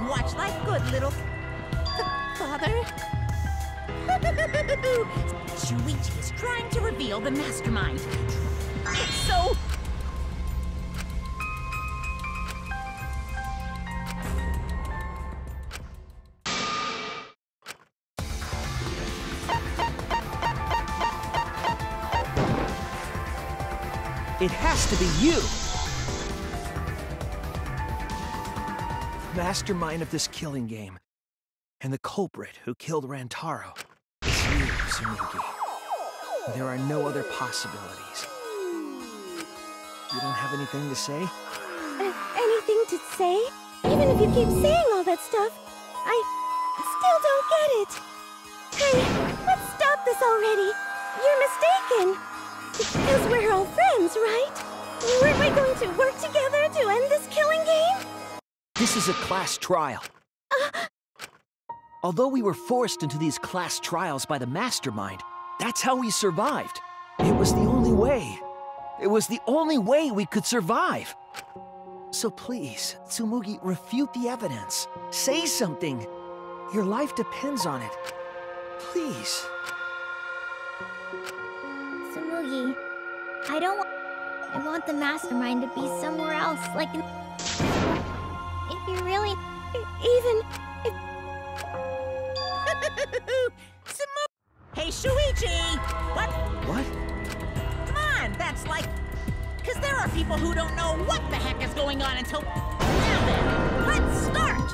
watch like good little father. Shuichi is trying to reveal the mastermind. It's so... It has to be you! Mastermind of this killing game. And the culprit who killed Rantaro is you, Tsumugi. There are no other possibilities. You don't have anything to say? Anything to say? Even if you keep saying all that stuff, I still don't get it. Hey, let's stop this already. You're mistaken. Because we're all friends, right? Weren't we going to work together to end this killing game? This is a class trial. Although we were forced into these class trials by the mastermind, that's how we survived. It was the only way. It was the only way we could survive. So please, Tsumugi, refute the evidence. Say something. Your life depends on it. Please. Tsumugi, I want the mastermind to be somewhere else, like in... If you really... Even if... Hey, Shuichi! What? What? Come on, that's like... Because there are people who don't know what the heck is going on until... Now then, let's start!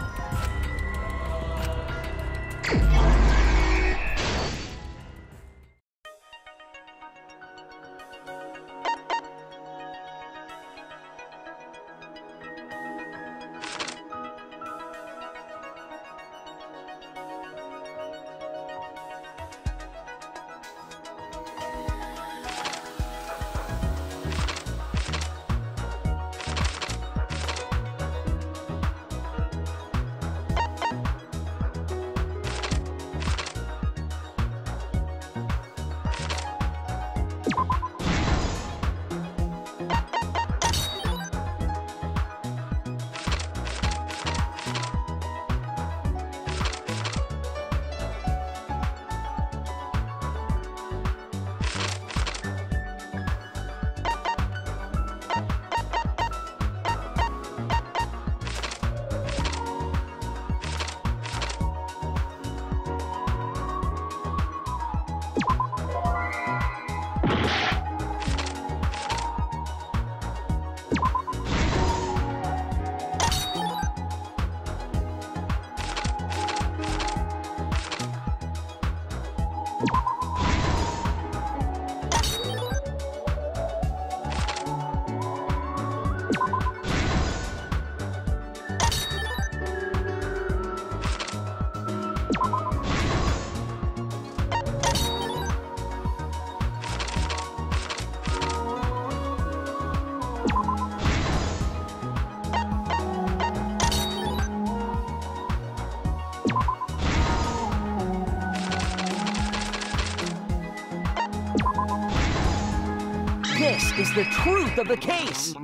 This is the truth of the case!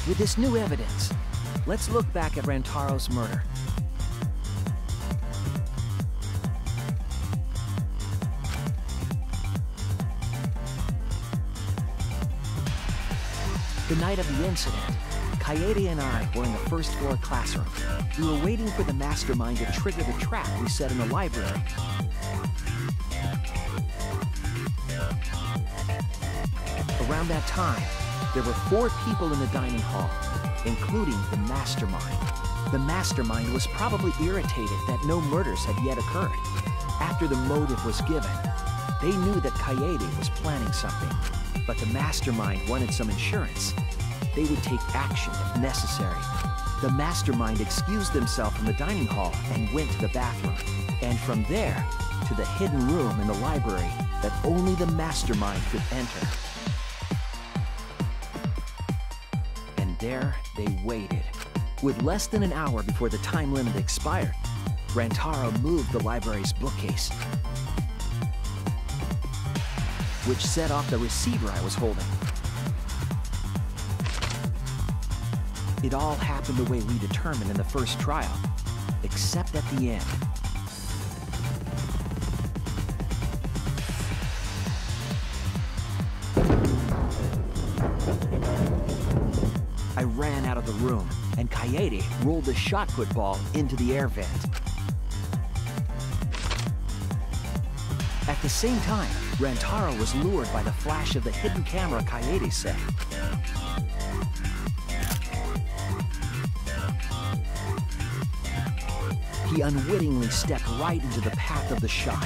With this new evidence, let's look back at Rantaro's murder. The night of the incident, Kaede and I were in the first floor classroom. We were waiting for the mastermind to trigger the trap we set in the library. Around that time, there were 4 people in the dining hall, including the mastermind. The mastermind was probably irritated that no murders had yet occurred. After the motive was given, they knew that Kaede was planning something, but the mastermind wanted some insurance. They would take action if necessary. The mastermind excused themselves from the dining hall and went to the bathroom, and from there to the hidden room in the library that only the mastermind could enter. There, they waited. With less than an hour before the time limit expired, Rantaro moved the library's bookcase, which set off the receiver I was holding. It all happened the way we determined in the first trial, except at the end. I ran out of the room, and Kaede rolled the shot put ball into the air vent. At the same time, Rantaro was lured by the flash of the hidden camera Kaede set. He unwittingly stepped right into the path of the shot.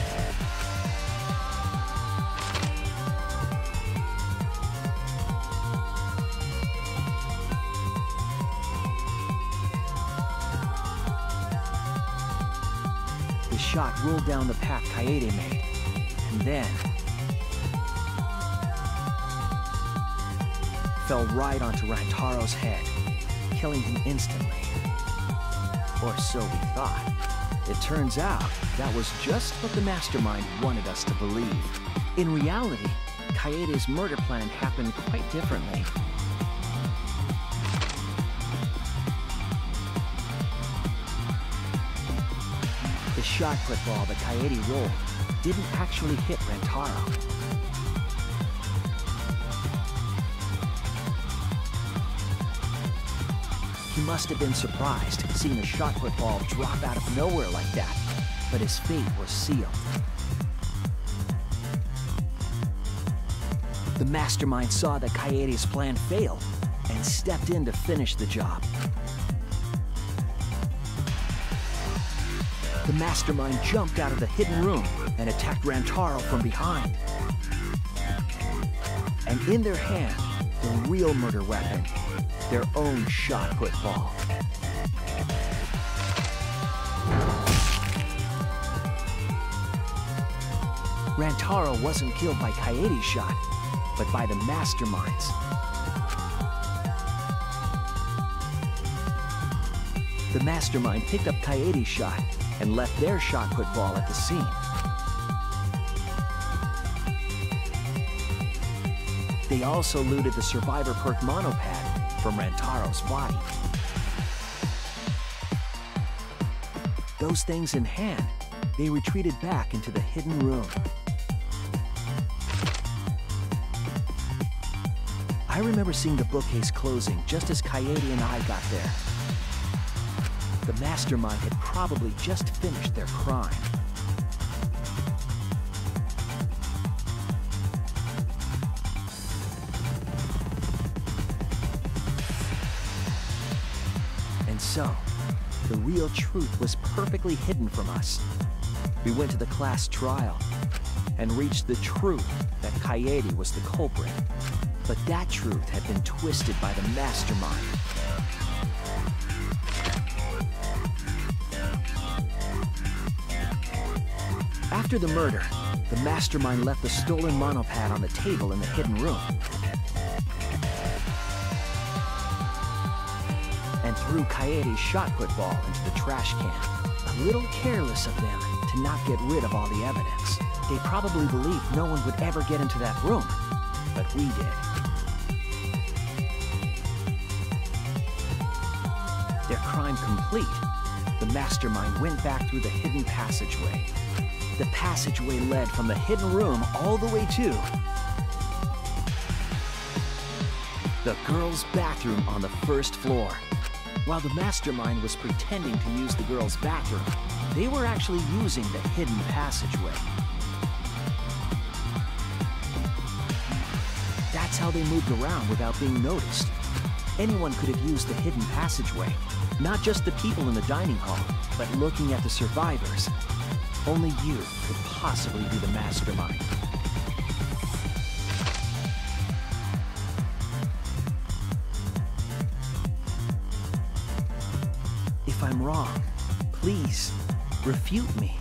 The shot rolled down the path Kaede made, and then fell right onto Rantaro's head, killing him instantly. Or so we thought. It turns out that was just what the mastermind wanted us to believe. In reality, Kaede's murder plan happened quite differently. The shot put ball that Kaede rolled didn't actually hit Rantaro. He must have been surprised seeing the shot put ball drop out of nowhere like that, but his fate was sealed. The mastermind saw that Kaede's plan failed and stepped in to finish the job. The mastermind jumped out of the hidden room and attacked Rantaro from behind. And in their hand, the real murder weapon, their own shot put ball. Rantaro wasn't killed by Kaede's shot, but by the masterminds. The mastermind picked up Kaede's shot and left their shot put ball at the scene. They also looted the survivor perk monopad from Rantaro's body. Those things in hand, they retreated back into the hidden room. I remember seeing the bookcase closing just as Kaede and I got there. The mastermind had probably just finished their crime. And so, the real truth was perfectly hidden from us. We went to the class trial and reached the truth that Kaede was the culprit. But that truth had been twisted by the mastermind. After the murder, the mastermind left the stolen monopad on the table in the hidden room. And threw Kaede's shot put ball into the trash can. A little careless of them to not get rid of all the evidence. They probably believed no one would ever get into that room, but we did. Their crime complete, the mastermind went back through the hidden passageway. The passageway led from the hidden room all the way to the girls' bathroom on the first floor. While the mastermind was pretending to use the girls' bathroom, they were actually using the hidden passageway. That's how they moved around without being noticed. Anyone could have used the hidden passageway, not just the people in the dining hall, but looking at the survivors. Only you could possibly be the mastermind. If I'm wrong, please, refute me.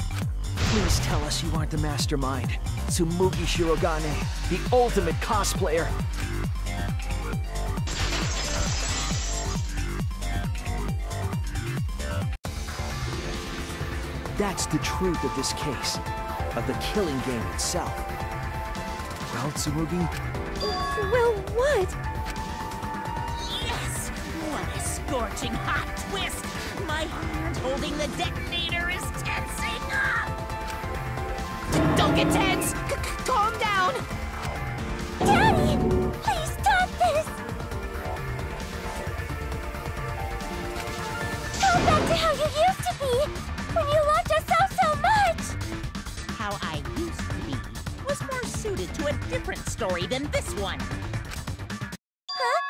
Please tell us you aren't the mastermind. Tsumugi Shirogane, the ultimate cosplayer. That's the truth of this case, of the killing game itself. Well, Tsumugi? Well, what? Yes! What a scorching hot twist! My hand holding the detonator is tensing up! Don't get tense! Calm down! Daddy! Please stop this! Go back to how you used to be! When you loved us so much! How I used to be was more suited to a different story than this one. Huh?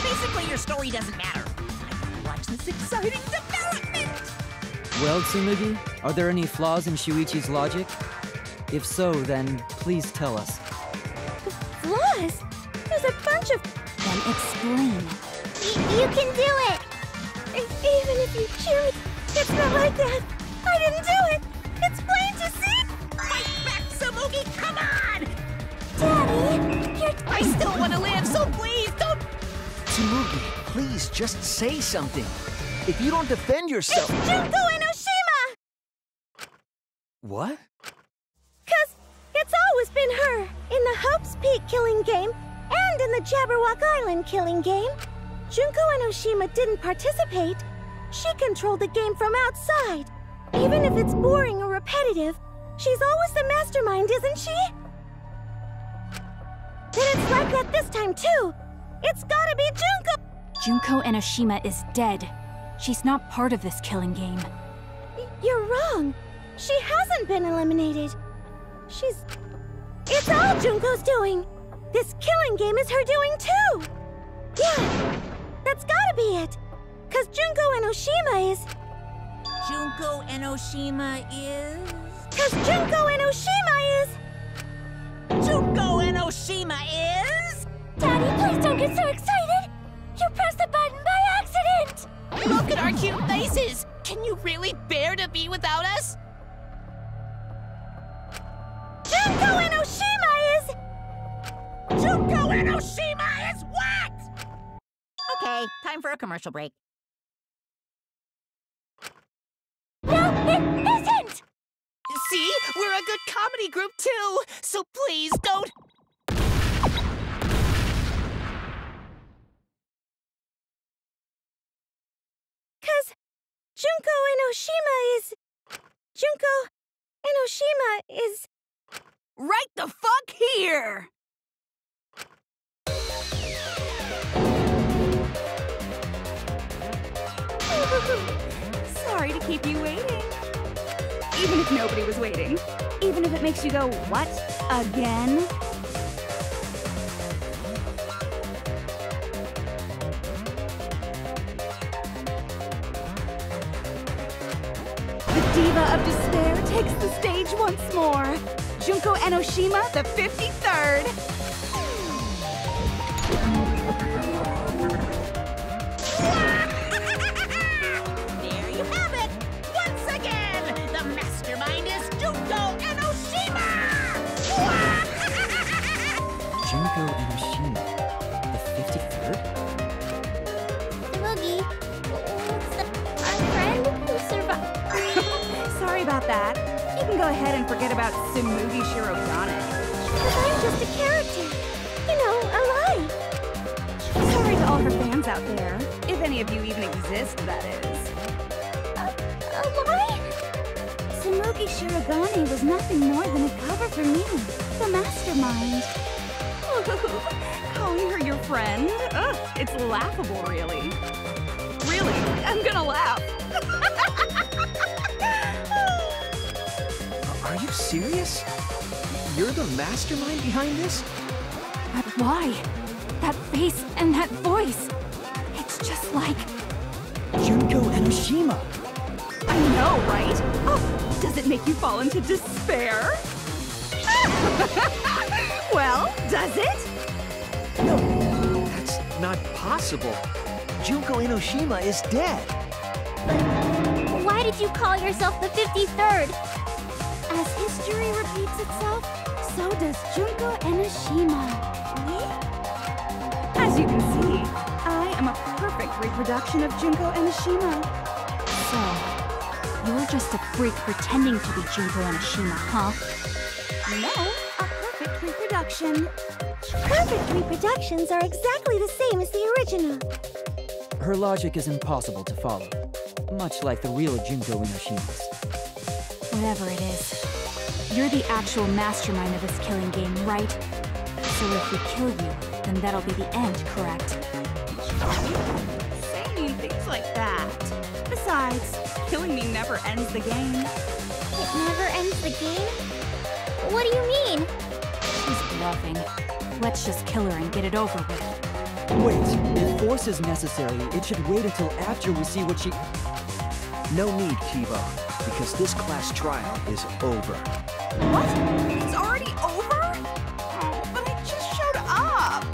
Basically, your story doesn't matter. I gotta watch this exciting development! Well, Tsumugi, are there any flaws in Shuichi's logic? If so, then please tell us. Flaws? There's a bunch of... Then explain. You can do it! Even if you choose, it's not like that. I didn't do it! It's plain to see! Fight back, Tsumugi! Come on! Daddy, you're... I still want to live, so please don't... Tsumugi, please just say something. If you don't defend yourself... It's Junko Enoshima! What? 'Cause it's always been her. In the Hope's Peak killing game, and in the Jabberwock Island killing game. Junko Enoshima didn't participate. She controlled the game from outside. Even if it's boring or repetitive, she's always the mastermind, isn't she? Then it's like that this time, too. It's gotta be Junko! Junko Enoshima is dead. She's not part of this killing game. You're wrong. She hasn't been eliminated. It's all Junko's doing. This killing game is her doing, too. Yeah, that's gotta be it. 'Cause Junko Enoshima is... Junko Enoshima is... 'Cause Junko Enoshima is... Junko Enoshima is... Daddy, please don't get so excited! You pressed the button by accident! Look at our cute faces! Can you really bear to be without us? Junko Enoshima is... Junko Enoshima is what? Okay, time for a commercial break. No, it isn't! See? We're a good comedy group too! So please don't... 'Cause Junko Enoshima is... Junko Enoshima is... Right the fuck here! Sorry to keep you waiting. Even if nobody was waiting. Even if it makes you go, what? Again? The Diva of Despair takes the stage once more. Junko Enoshima, the 53rd. There you have it! Once again, the mastermind is Junko Enoshima! Junko Enoshima, the 53rd? Moogie, it's our friend who survived. Sorry about that. You can go ahead and forget about Tsumugi Shirogane. But I'm just a character. You know, a lie. Sorry to all her fans out there. If any of you even exist, that is. A lie? Tsumugi Shirogane was nothing more than a cover for me, the mastermind. Calling her your friend? Ugh, it's laughable, really. Really, I'm gonna laugh. Are you serious? You're the mastermind behind this? But why? That face and that voice. It's just like... Junko Enoshima! I know, right? Oh, does it make you fall into despair? Well, does it? No, that's not possible. Junko Enoshima is dead. But why did you call yourself the 53rd? As history repeats itself, so does Junko Enoshima. As you can see, I am a perfect reproduction of Junko Enoshima. So, you're just a freak pretending to be Junko Enoshima, huh? No, a perfect reproduction. Perfect reproductions are exactly the same as the original. Her logic is impossible to follow, much like the real Junko Inoshima's. Whatever it is, you're the actual mastermind of this killing game, right? So if we kill you, then that'll be the end, correct? Saying things like that. Besides, killing me never ends the game. It never ends the game? What do you mean? She's bluffing. Let's just kill her and get it over with. Wait, if force is necessary, it should wait until after we see what she... No need, Kiba, because this class trial is over. What? It's already over? Oh, but I just showed up.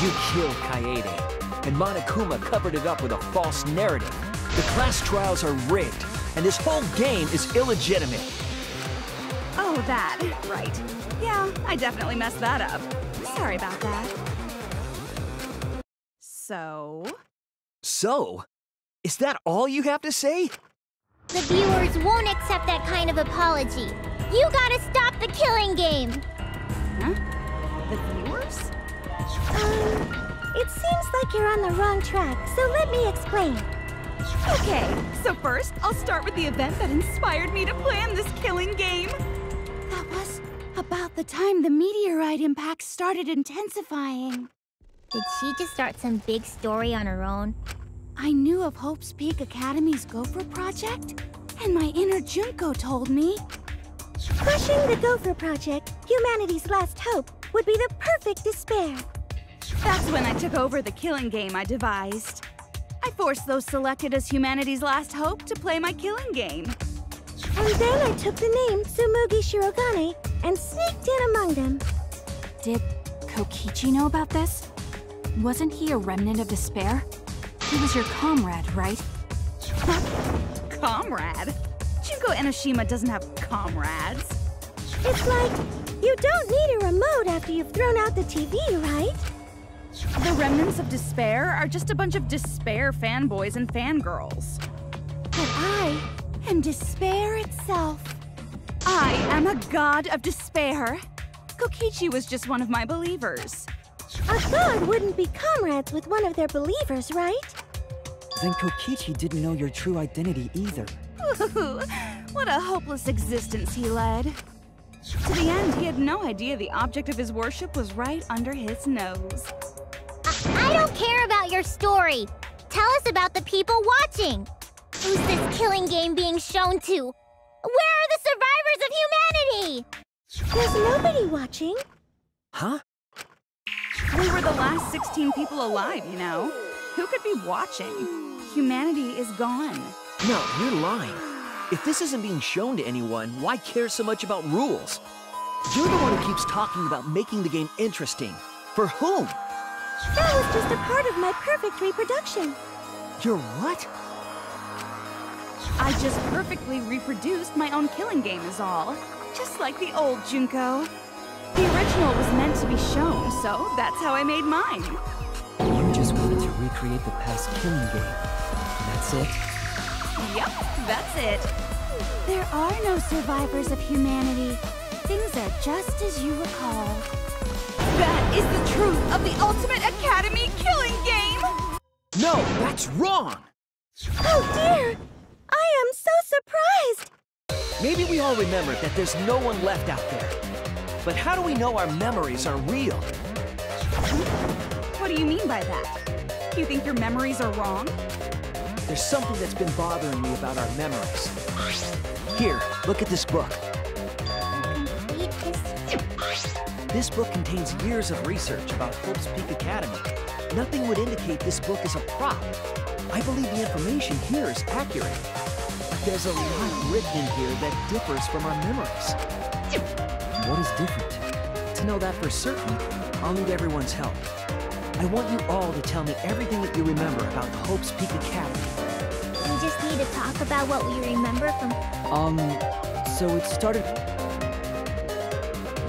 You killed Kaede, and Monokuma covered it up with a false narrative. The class trials are rigged, and this whole game is illegitimate. Oh, that. Right. Yeah, I definitely messed that up. Sorry about that. So? Is that all you have to say? The viewers won't accept that kind of apology. You gotta stop the killing game! Huh? The viewers? It seems like you're on the wrong track, so let me explain. Okay, so first, I'll start with the event that inspired me to plan this killing game. That was about the time the meteorite impact started intensifying. Did she just start some big story on her own? I knew of Hope's Peak Academy's Gopher Project, and my inner Junko told me. Crushing the Gopher Project, humanity's last hope, would be the perfect despair. That's when I took over the killing game I devised. I forced those selected as humanity's last hope to play my killing game. And then I took the name Tsumugi Shirogane and sneaked in among them. Did Kokichi know about this? Wasn't he a remnant of despair? He was your comrade, right? Comrade? Junko Enoshima doesn't have comrades. It's like, you don't need a remote after you've thrown out the TV, right? The remnants of despair are just a bunch of despair fanboys and fangirls. But I am despair itself. I am a god of despair. Kokichi was just one of my believers. A god wouldn't be comrades with one of their believers, right? Then Kokichi didn't know your true identity either. What a hopeless existence he led. To the end, he had no idea the object of his worship was right under his nose. I don't care about your story. Tell us about the people watching. Who's this killing game being shown to? Where are the survivors of humanity? There's nobody watching. Huh? We were the last 16 people alive, you know. Who could be watching? Humanity is gone. No, you're lying. If this isn't being shown to anyone, why care so much about rules? You're the one who keeps talking about making the game interesting. For whom? That was just a part of my perfect reproduction. Your what? I just perfectly reproduced my own killing game is all. Just like the old Junko. The original was meant to be shown, so that's how I made mine. You just wanted to recreate the past killing game. That's it? Yep, that's it. There are no survivors of humanity. Things are just as you recall. That is the truth of the Ultimate Academy killing game! No, that's wrong! Oh dear! I am so surprised! Maybe we all remember that there's no one left out there. But how do we know our memories are real? What do you mean by that? You think your memories are wrong? There's something that's been bothering me about our memories. Here, look at this book. This book contains years of research about Hope's Peak Academy. Nothing would indicate this book is a prop. I believe the information here is accurate. But there's a lot written in here that differs from our memories. What is different? To know that for certain, I'll need everyone's help. I want you all to tell me everything that you remember about Hope's Peak Academy. We just need to talk about what we remember from... So it started...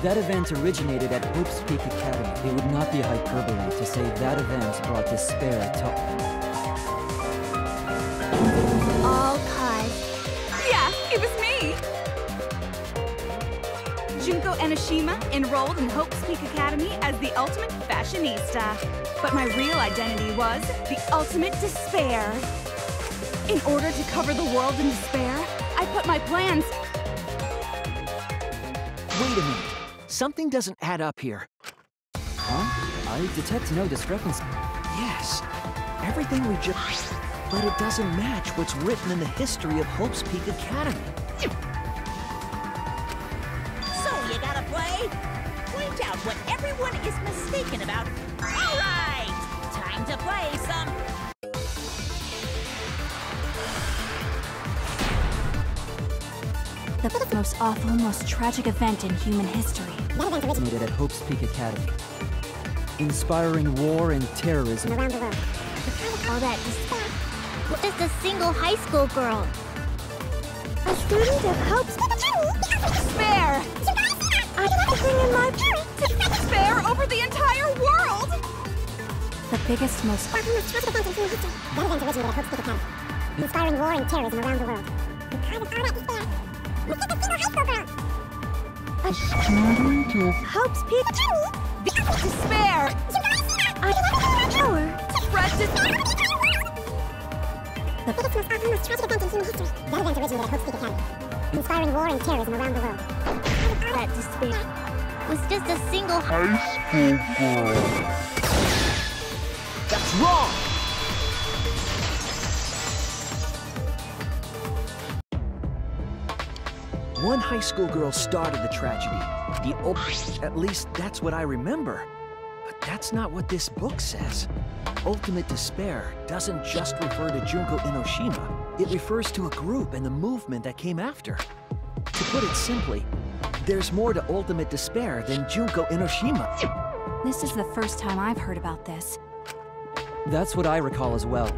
That event originated at Hope's Peak Academy. It would not be hyperbole to say that event brought despair to... All cause... Yeah, it was me! Junko Enoshima enrolled in Hope's Peak Academy as the ultimate fashionista. But my real identity was the ultimate despair. In order to cover the world in despair, I put my plans... Wait a minute. Something doesn't add up here. Huh? I detect no discrepancy. Yes. Everything we just... But it doesn't match what's written in the history of Hope's Peak Academy. So you gotta play? Point out what everyone is mistaken about. All right! Time to play some... The most awful, most tragic event in human history. Originated at Hope's Peak Academy, inspiring war and terrorism around the world. All that despair. Just a single high school girl. A student of Hope's Despair! I have to bring in my Despair over the entire world! The biggest, most That event originated at Hope's Peak Academy, inspiring war and terrorism around the world. Because of all that despair, we took a single high school girl. a student of Hope's Peak Despair! I have power. Spread despair! The biggest, most awful, most tragic event in human history. That event originated at Hope's Peak Academy, inspiring war and terrorism around the world. That despair was just a single high school girl. That's wrong! One high school girl started the tragedy. At least that's what I remember. But that's not what this book says. Ultimate despair doesn't just refer to Junko Enoshima. It refers to a group and the movement that came after. To put it simply, there's more to ultimate despair than Junko Enoshima. This is the first time I've heard about this. That's what I recall as well.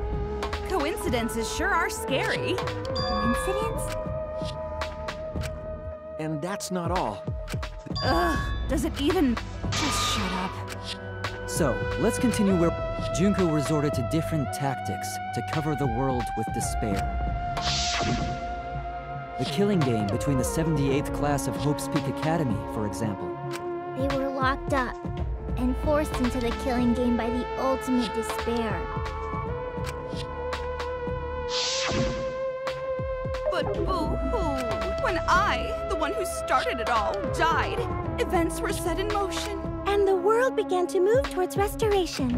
Coincidences sure are scary. Coincidence? And that's not all. Ugh, does it even... Just shut up. So, let's continue where Junko resorted to different tactics to cover the world with despair. The killing game between the 78th class of Hope's Peak Academy, for example. They were locked up and forced into the killing game by the ultimate despair. But boo-hoo! When I, the one who started it all, died, events were set in motion. And the world began to move towards restoration.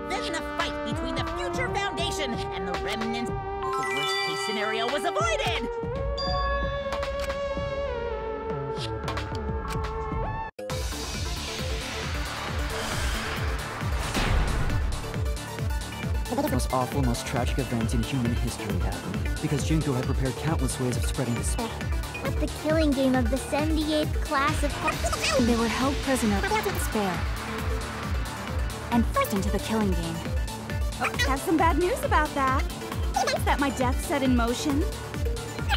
Then the fight between the Future Foundation and the remnants. The worst-case scenario was avoided! The most awful, most tragic event in human history happened because Junko had prepared countless ways of spreading despair. But the killing game of the 78th class of Hope... They were held prisoner by despair and forced into the killing game. Oh, have some bad news about that. That my death set in motion.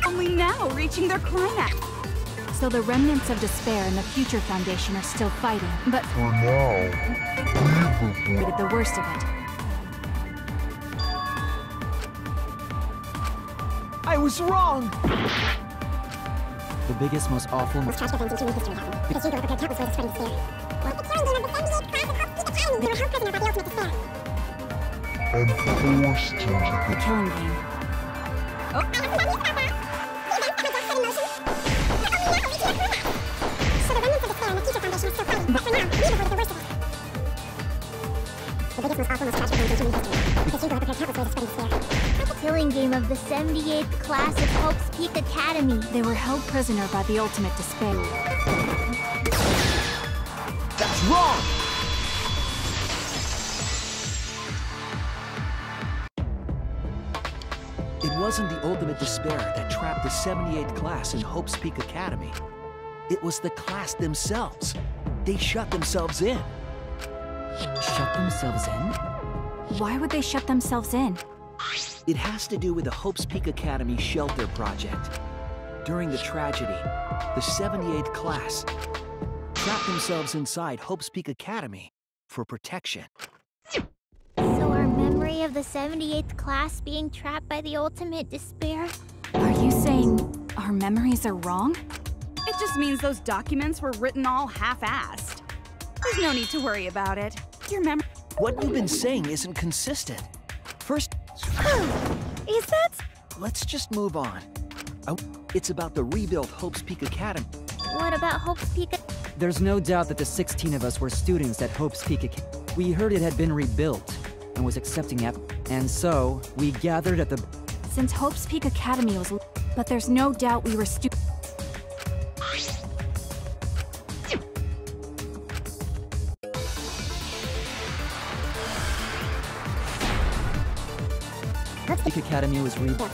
Only now reaching their climax. So the remnants of despair and the Future Foundation are still fighting, but For now, we did the worst of it. I was wrong! The biggest, most awful, Most tragic event in human history happened because Junko prepared countless ways of spreading despair. But the killing game of the 78th class of Hope's Peak Academy, they were held prisoner by the ultimate despair. and forced into The killing game. So the remnants of despair and the Future Foundation are still fighting, but for now, we avoided the worst of it. The biggest, most awful, most tragic event in human history because Junko prepared countless ways of spreading despair. Killing game of the 78th class of Hope's Peak Academy. They were held prisoner by the ultimate despair. That's wrong! It wasn't the ultimate despair that trapped the 78th class in Hope's Peak Academy. It was the class themselves. They shut themselves in. Shut themselves in? Why would they shut themselves in? It has to do with the Hope's Peak Academy shelter project. During the tragedy, the 78th class trapped themselves inside Hope's Peak Academy for protection. So our memory of the 78th class being trapped by the ultimate despair? Are you saying our memories are wrong? just means those documents were written all half-assed. There's no need to worry about it. Your memory. What you've been saying isn't consistent. First, Is that... let's just move on. It's about the rebuilt Hope's Peak Academy. What about Hope's Peak? There's no doubt that the 16 of us were students at Hope's Peak Academy. We heard it had been rebuilt and was accepting and so we gathered at the... Since Hope's Peak Academy was... But there's no doubt we were Peak Academy was rebuilt.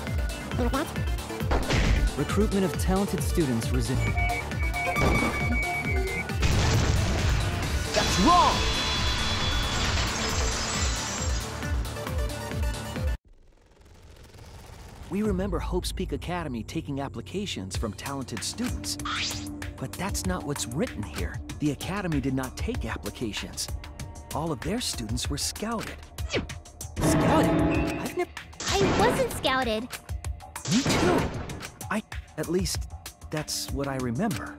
Recruitment of talented students resumed. That's wrong! We remember Hope's Peak Academy taking applications from talented students. But that's not what's written here. The Academy did not take applications. All of their students were scouted. Scouted? I've never... I wasn't scouted. Me too. At least, that's what I remember.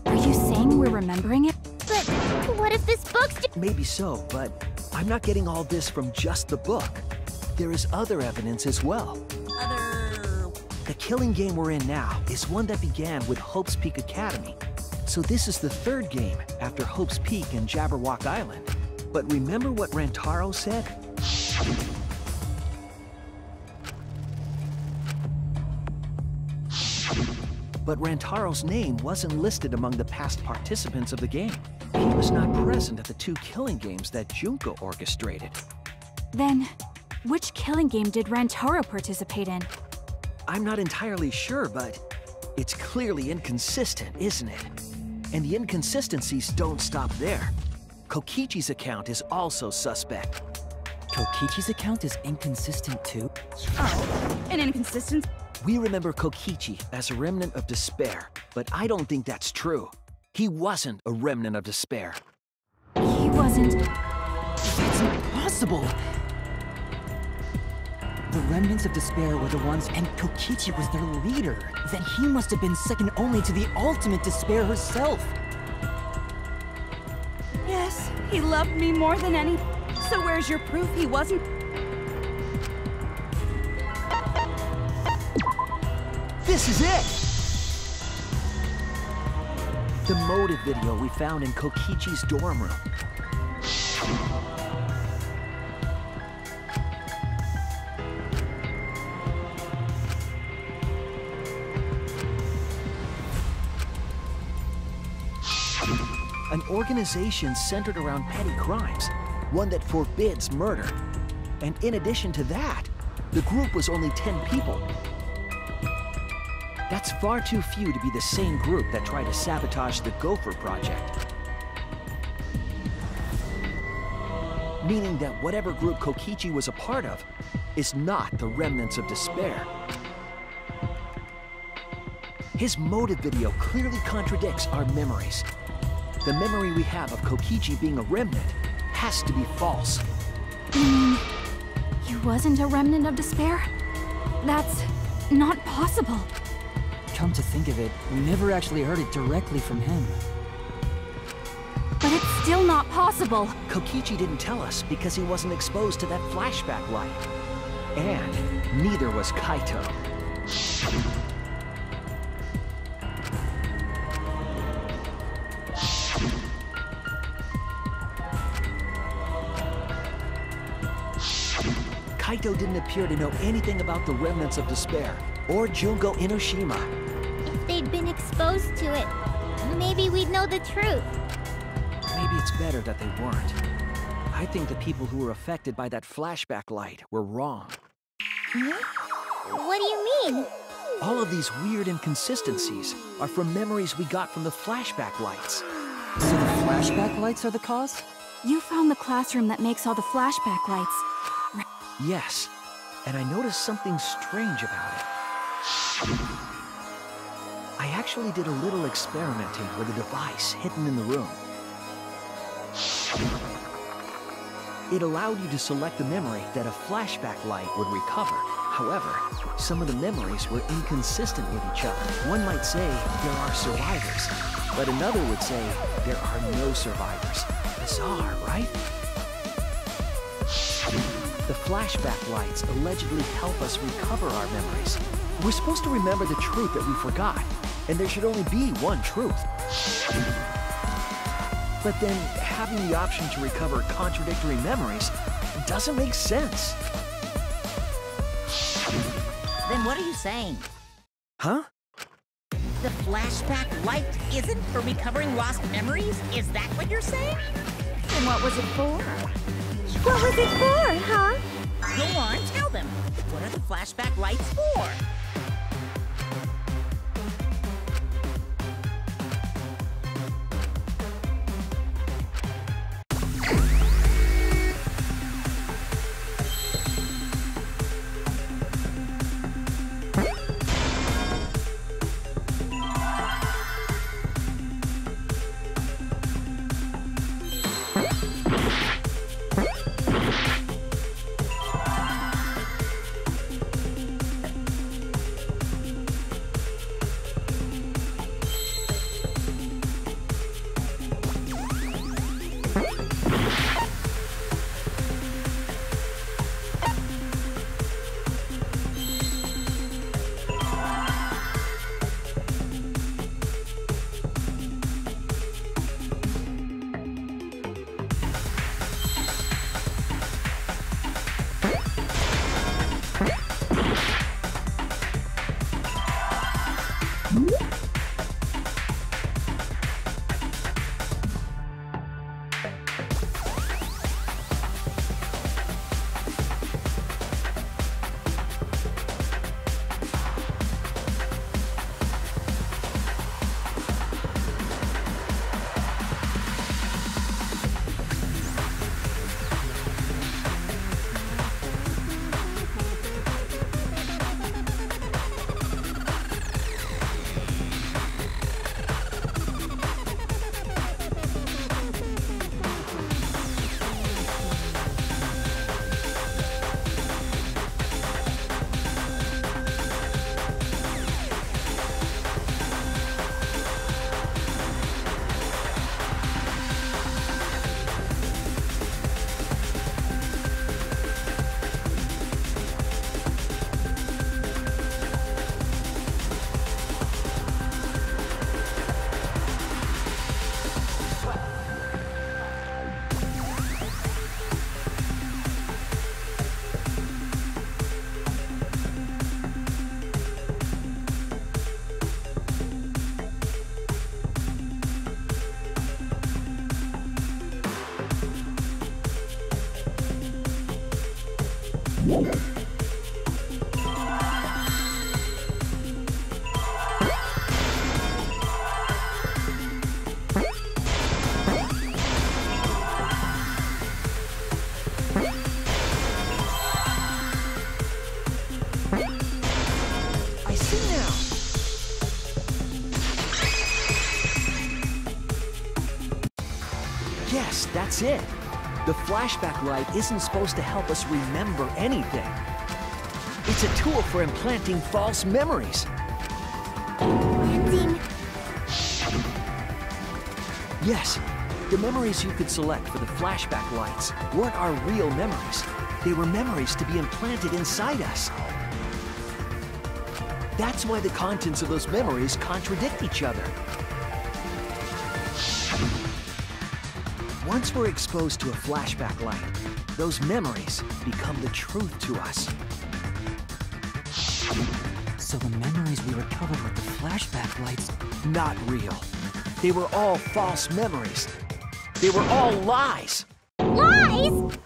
Are you saying we're remembering it? But what if this book's Maybe so, but I'm not getting all this from just the book. There is other evidence as well. The killing game we're in now is one that began with Hope's Peak Academy. So this is the third game after Hope's Peak and Jabberwock Island. But remember what Rantaro said? But Rantaro's name wasn't listed among the past participants of the game. He was not present at the two killing games that Junko orchestrated. Then, which killing game did Rantaro participate in? I'm not entirely sure, but it's clearly inconsistent, isn't it? And the inconsistencies don't stop there. Kokichi's account is also suspect. Kokichi's account is inconsistent too? Oh, an inconsistency? We remember Kokichi as a remnant of despair, but I don't think that's true. He wasn't a remnant of despair. He wasn't... That's impossible! The remnants of despair were the ones, and Kokichi was their leader. Then he must have been second only to the ultimate despair herself. Yes, he loved me more than any... So where's your proof he wasn't... This is it! The motive video we found in Kokichi's dorm room. An organization centered around petty crimes, one that forbids murder. And in addition to that, the group was only 10 people. That's far too few to be the same group that tried to sabotage the Gopher Project. Meaning that whatever group Kokichi was a part of is not the remnants of despair. His motive video clearly contradicts our memories. The memory we have of Kokichi being a remnant has to be false. You mean... he wasn't a remnant of despair? That's... not possible. Come to think of it, we never actually heard it directly from him. But it's still not possible. Kokichi didn't tell us because he wasn't exposed to that flashback light. And neither was Kaito. Kaito didn't appear to know anything about the remnants of despair, or Junko Inoshima. If they'd been exposed to it, maybe we'd know the truth. Maybe it's better that they weren't. I think the people who were affected by that flashback light were wrong. What do you mean? All of these weird inconsistencies are from memories we got from the flashback lights. So the flashback lights are the cause? You found the classroom that makes all the flashback lights. Yes, and I noticed something strange about it. I actually did a little experimenting with a device hidden in the room. It allowed you to select the memory that a flashback light would recover. However, Some of the memories were inconsistent with each other. One might say there are survivors, but another would say there are no survivors. Bizarre, right? The flashback lights allegedly help us recover our memories. We're supposed to remember the truth that we forgot, and there should only be one truth. But then, having the option to recover contradictory memories doesn't make sense. Then what are you saying? Huh? The flashback light isn't for recovering lost memories? Is that what you're saying? Then what was it for? What was it for, huh? Go on, tell them. What are the flashback lights for? Yes, that's it. The flashback light isn't supposed to help us remember anything. It's a tool for implanting false memories. Implanting? Yes, the memories you could select for the flashback lights weren't our real memories. They were memories to be implanted inside us. That's why the contents of those memories contradict each other. Once we're exposed to a flashback light, those memories become the truth to us. So the memories we recovered with the flashback lights... Not real. They were all false memories. They were all lies. Lies?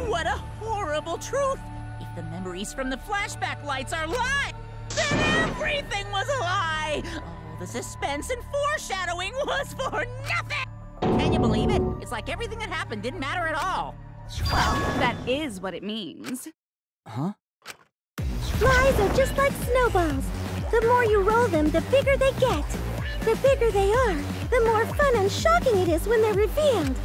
What a horrible truth! If the memories from the flashback lights are lies, then everything was a lie! All the suspense and foreshadowing was for nothing! Can you believe it? It's like everything that happened didn't matter at all. Well, that is what it means. Huh? Lies are just like snowballs. The more you roll them, the bigger they get. The bigger they are, the more fun and shocking it is when they're revealed.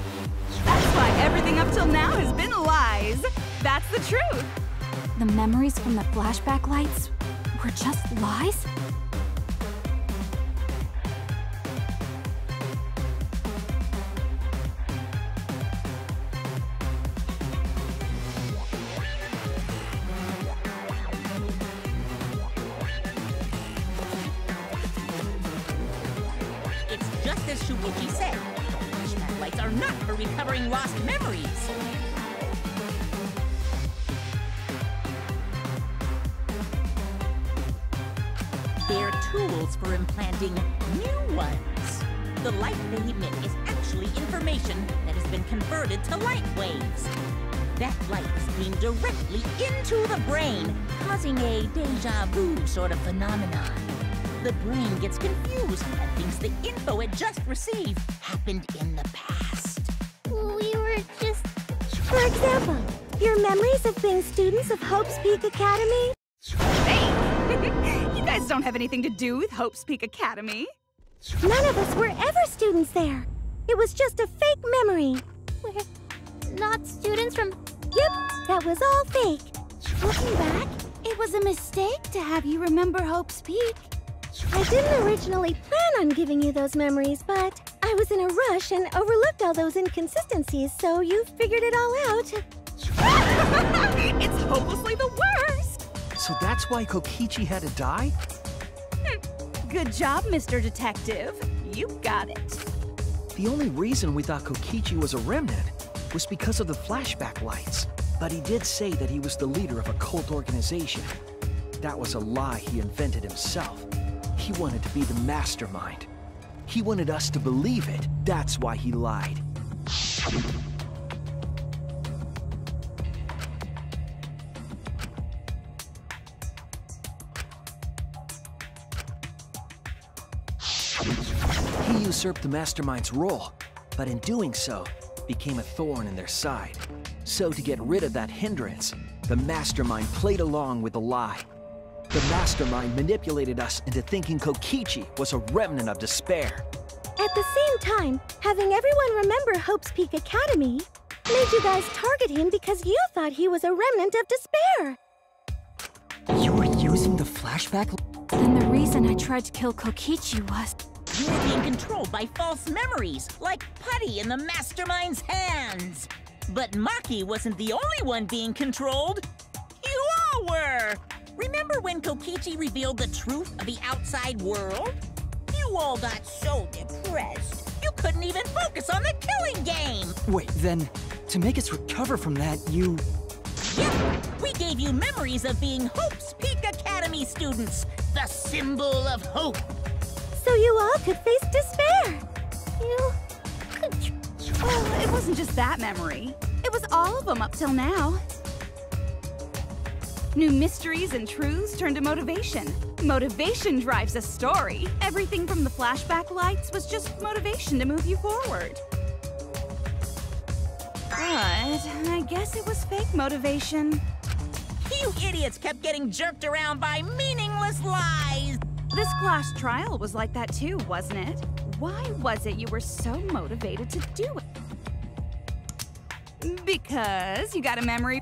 That's why everything up till now has been lies. That's the truth. The memories from the flashback lights were just lies? It's just as Shuichi said. Flashback lights are not for recovering lost memories. They're tools for implanting new ones. The light they emit is actually information that has been converted to light waves. That light is beamed directly into the brain, causing a deja vu sort of phenomenon. The brain gets confused and thinks the info it just received happened in the past. We were just... For example, your memories of being students of Hope's Peak Academy? Hey! You guys don't have anything to do with Hope's Peak Academy. None of us were ever students there. It was just a fake memory. We're not students from... Yep, that was all fake. Looking back, it was a mistake to have you remember Hope's Peak. I didn't originally plan on giving you those memories, but I was in a rush and overlooked all those inconsistencies, so you figured it all out. It's hopelessly the worst! So that's why Kokichi had to die? Good job, Mr. Detective. You got it. The only reason we thought Kokichi was a remnant was because of the flashback lights. But he did say that he was the leader of a cult organization. That was a lie he invented himself. He wanted to be the mastermind. He wanted us to believe it. That's why he lied. He usurped the mastermind's role, but in doing so, became a thorn in their side. So to get rid of that hindrance, the mastermind played along with the lie. The mastermind manipulated us into thinking Kokichi was a remnant of despair. At the same time, having everyone remember Hope's Peak Academy made you guys target him because you thought he was a remnant of despair. You were using the flashback? Then the reason I tried to kill Kokichi was... You were being controlled by false memories, like putty in the mastermind's hands. But Maki wasn't the only one being controlled. You all were! Remember when Kokichi revealed the truth of the outside world? You all got so depressed, you couldn't even focus on the killing game! Wait, then, to make us recover from that, you... Yep, we gave you memories of being Hope's Peak Academy students, the symbol of hope. So you all could face despair. You... Well, it wasn't just that memory. It was all of them up till now. New mysteries and truths turn to motivation. Motivation drives a story. Everything from the flashback lights was just motivation to move you forward. But I guess it was fake motivation. You idiots kept getting jerked around by meaningless lies! This class trial was like that too, wasn't it? Why was it you were so motivated to do it? Because you got a memory.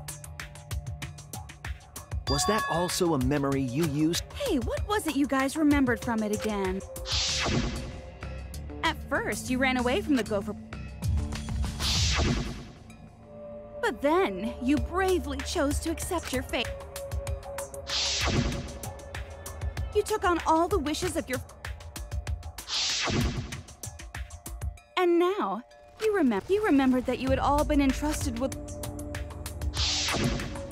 Was that also a memory you used? Hey, what was it you guys remembered from it again? At first, you ran away from the gopher. But then, you bravely chose to accept your fate. You took on all the wishes of your... And now, you remembered that you had all been entrusted with...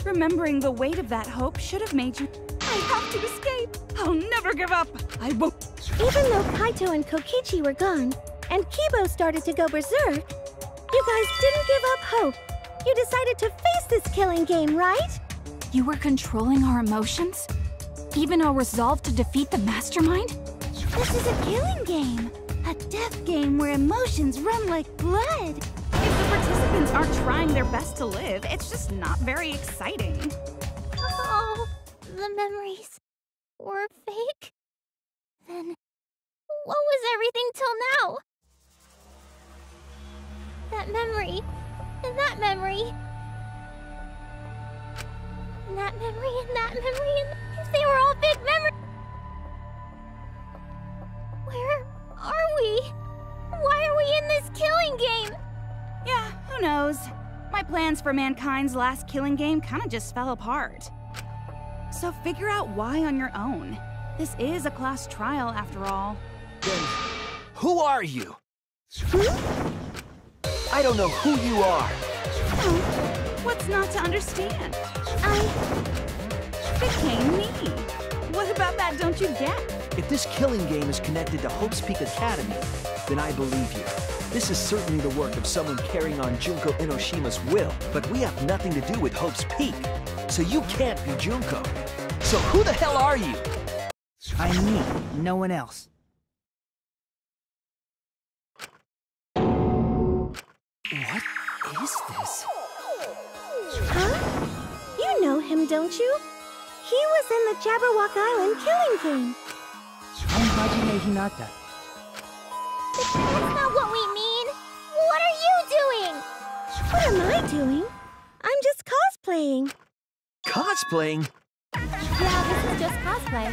Remembering the weight of that hope should have made you... I have to escape! I'll never give up! I won't... Even though Kaito and Kokichi were gone, and Kibo started to go berserk, you guys didn't give up hope. You decided to face this killing game, right? You were controlling our emotions? Even our resolve to defeat the mastermind? This is a killing game. A death game where emotions run like blood. If the participants aren't trying their best to live, it's just not very exciting. Oh, the memories were fake? Then what was everything till now? That memory, and that memory, and that memory and that memory and if they were all big memories. Where are we? Why are we in this killing game? Yeah, who knows? My plans for mankind's last killing game kinda just fell apart. So figure out why on your own. This is a class trial after all. Then, who are you? I don't know who you are. What's not to understand? I became me. What about that don't you get? If this killing game is connected to Hope's Peak Academy, then I believe you. This is certainly the work of someone carrying on Junko Enoshima's will, but we have nothing to do with Hope's Peak. So you can't be Junko. So who the hell are you? I'm me, no one else. What is this? Huh? You know him, don't you? He was in the Jabberwock Island killing game. I'm Hajime Hinata. That's not what we mean. What are you doing? What am I doing? I'm just cosplaying. Cosplaying? Yeah, this is just cosplay.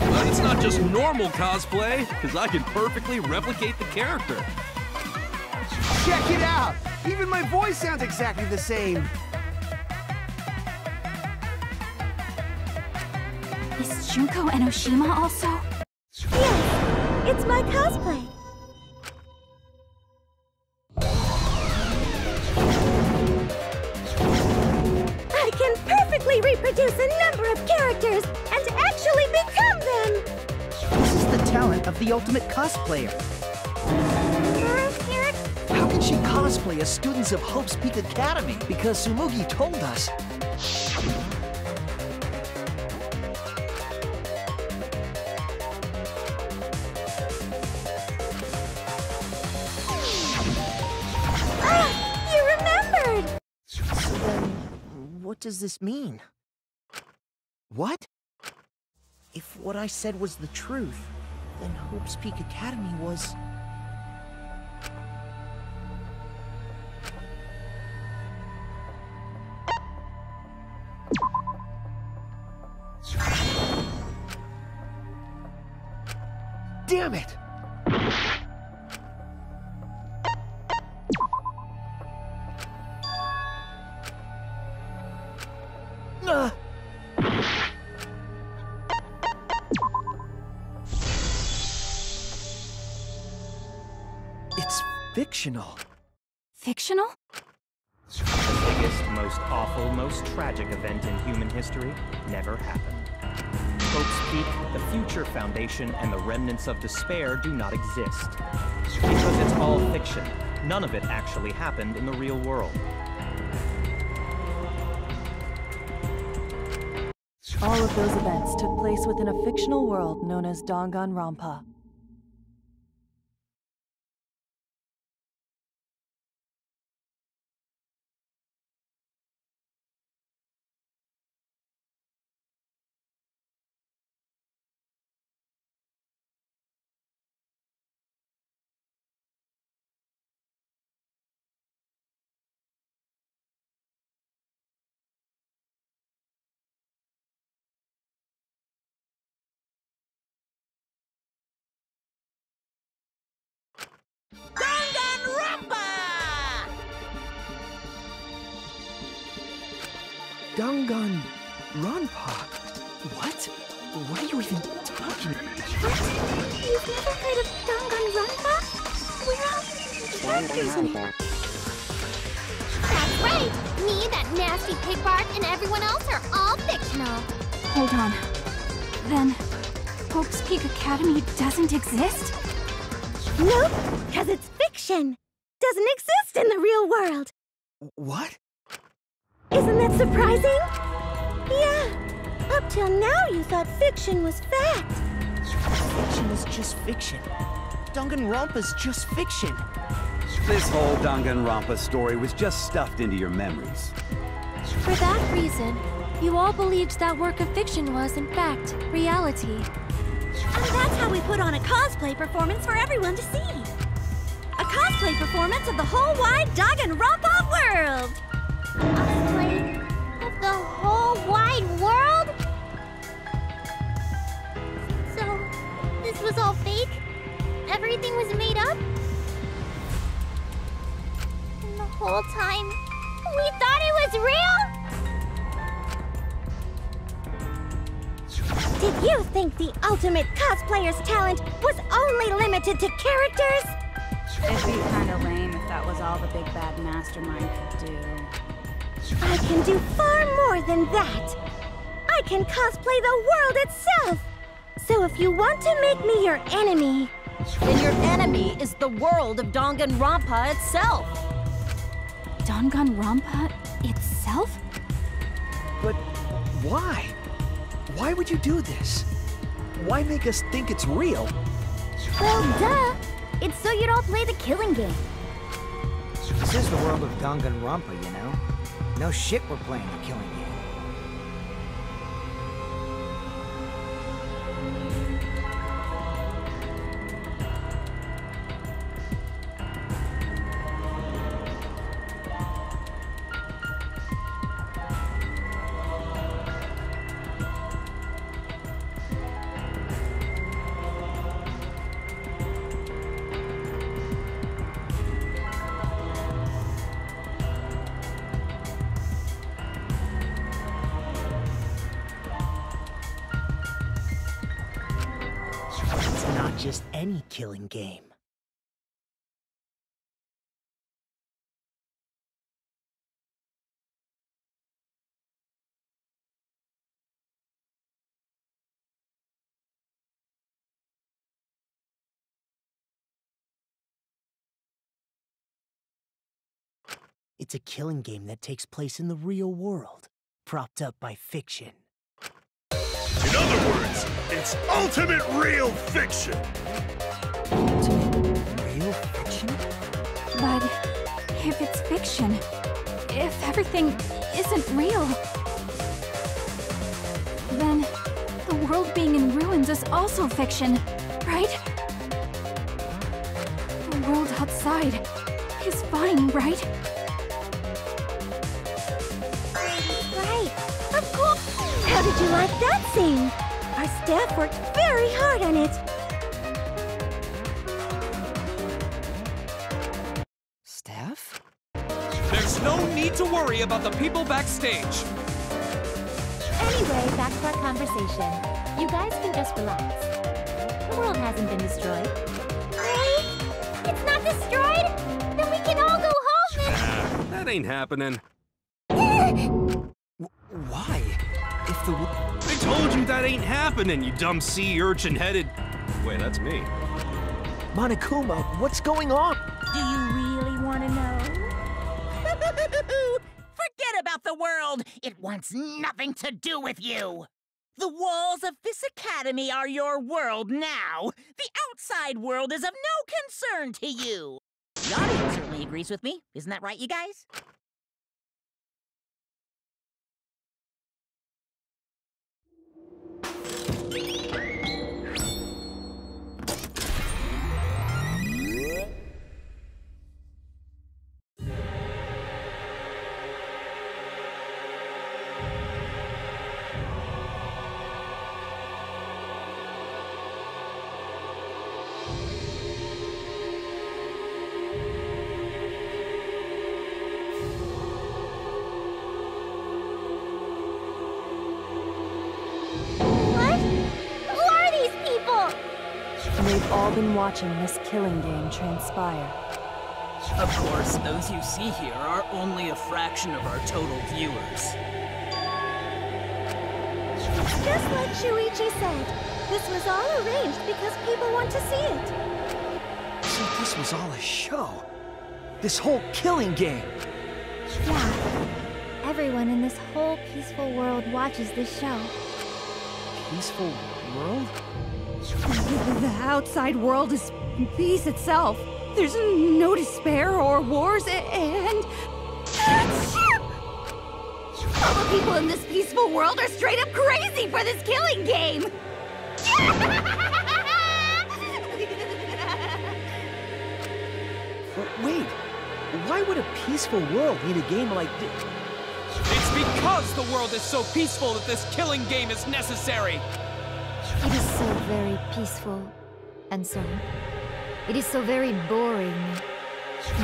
But it's not just normal cosplay, because I can perfectly replicate the character. Check it out! Even my voice sounds exactly the same. Is Junko Enoshima also? Yes, it's my cosplay. I can perfectly reproduce a number of characters and actually become them! This is the talent of the ultimate cosplayer. How can she cosplay as students of Hope's Peak Academy? Because Tsumugi told us. You remembered! So then, what does this mean? What? If what I said was the truth, then Hope's Peak Academy was... Damn it! It's fictional. Fictional? The biggest, most awful, most tragic event in human history never happened. Hope's Peak, the future foundation, and the remnants of despair do not exist. Because it's all fiction. None of it actually happened in the real world. All of those events took place within a fictional world known as Danganronpa. Danganronpa! Danganronpa? What? What are you even talking about? You've never heard of Danganronpa? We're all characters in it. That's right! Me, that nasty pig Bart, and everyone else are all fictional. Hold on. Then, Hope's Peak Academy doesn't exist? Nope, because it's fiction. Doesn't exist in the real world. What? Isn't that surprising? Yeah, up till now you thought fiction was fact. Fiction is just fiction. Danganronpa's just fiction. This whole Danganronpa story was just stuffed into your memories. For that reason, you all believed that work of fiction was, in fact, reality. And that's how we put on a cosplay performance for everyone to see. A cosplay performance of the whole wide Danganronpa world! Cosplay of the whole wide world? So, this was all fake? Everything was made up? And the whole time, we thought it was real? Did you think the ultimate cosplayer's talent was only limited to characters? It'd be kind of lame if that was all the big bad mastermind could do. I can do far more than that. I can cosplay the world itself. So if you want to make me your enemy... Then your enemy is the world of Danganronpa itself. Danganronpa itself? But why? Why would you do this? Why make us think it's real? Well, duh. It's so you don't play the killing game. This is the world of Danganronpa, you know? No shit we're playing the killing game. Not just any killing game. It's a killing game that takes place in the real world, propped up by fiction. In other words, it's ultimate real fiction! Ultimate real fiction? But if it's fiction, if everything isn't real, then the world being in ruins is also fiction, right? The world outside is fine, right? Right. Of course. How did you like that scene? Our staff worked very hard on it. Staff? There's no need to worry about the people backstage. Anyway, back to our conversation. You guys can just relax. The world hasn't been destroyed. Really? It's not destroyed? Then we can all go home That ain't happening. Why? If the... I told you that ain't happening, you dumb sea urchin-headed... Wait, that's me. Monokuma, what's going on? Do you really want to know? Forget about the world! It wants nothing to do with you! The walls of this academy are your world now! The outside world is of no concern to you! The audience certainly agrees with me. Isn't that right, you guys? They've all been watching this killing game transpire. Of course, those you see here are only a fraction of our total viewers. Just like Shuichi said, this was all arranged because people want to see it. So this was all a show? This whole killing game? Yeah. Everyone in this whole peaceful world watches this show. Peaceful world? The outside world is peace itself. There's no despair or wars, and all the people in this peaceful world are straight up crazy for this killing game! Wait, why would a peaceful world need a game like this? It's because the world is so peaceful that this killing game is necessary! It is so very peaceful. And so, it is so very boring.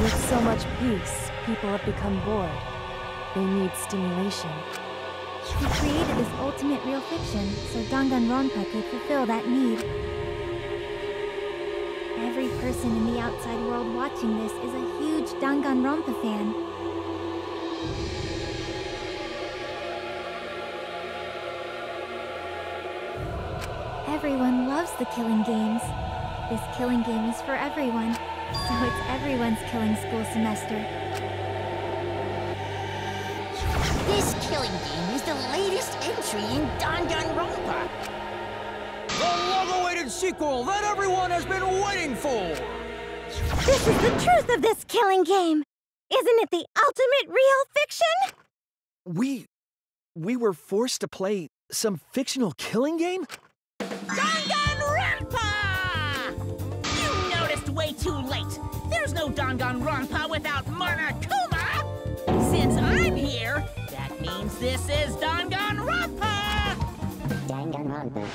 With so much peace, people have become bored. They need stimulation. He created this ultimate real fiction so Danganronpa could fulfill that need. Every person in the outside world watching this is a huge Danganronpa fan. Everyone loves the killing games. This killing game is for everyone, so it's everyone's killing school semester. This killing game is the latest entry in Danganronpa. The long-awaited sequel that everyone has been waiting for! This is the truth of this killing game! Isn't it the ultimate real fiction? We were forced to play some fictional killing game? Danganronpa! You noticed way too late. There's no Danganronpa without Monokuma! Since I'm here, that means this is Danganronpa! Danganronpa.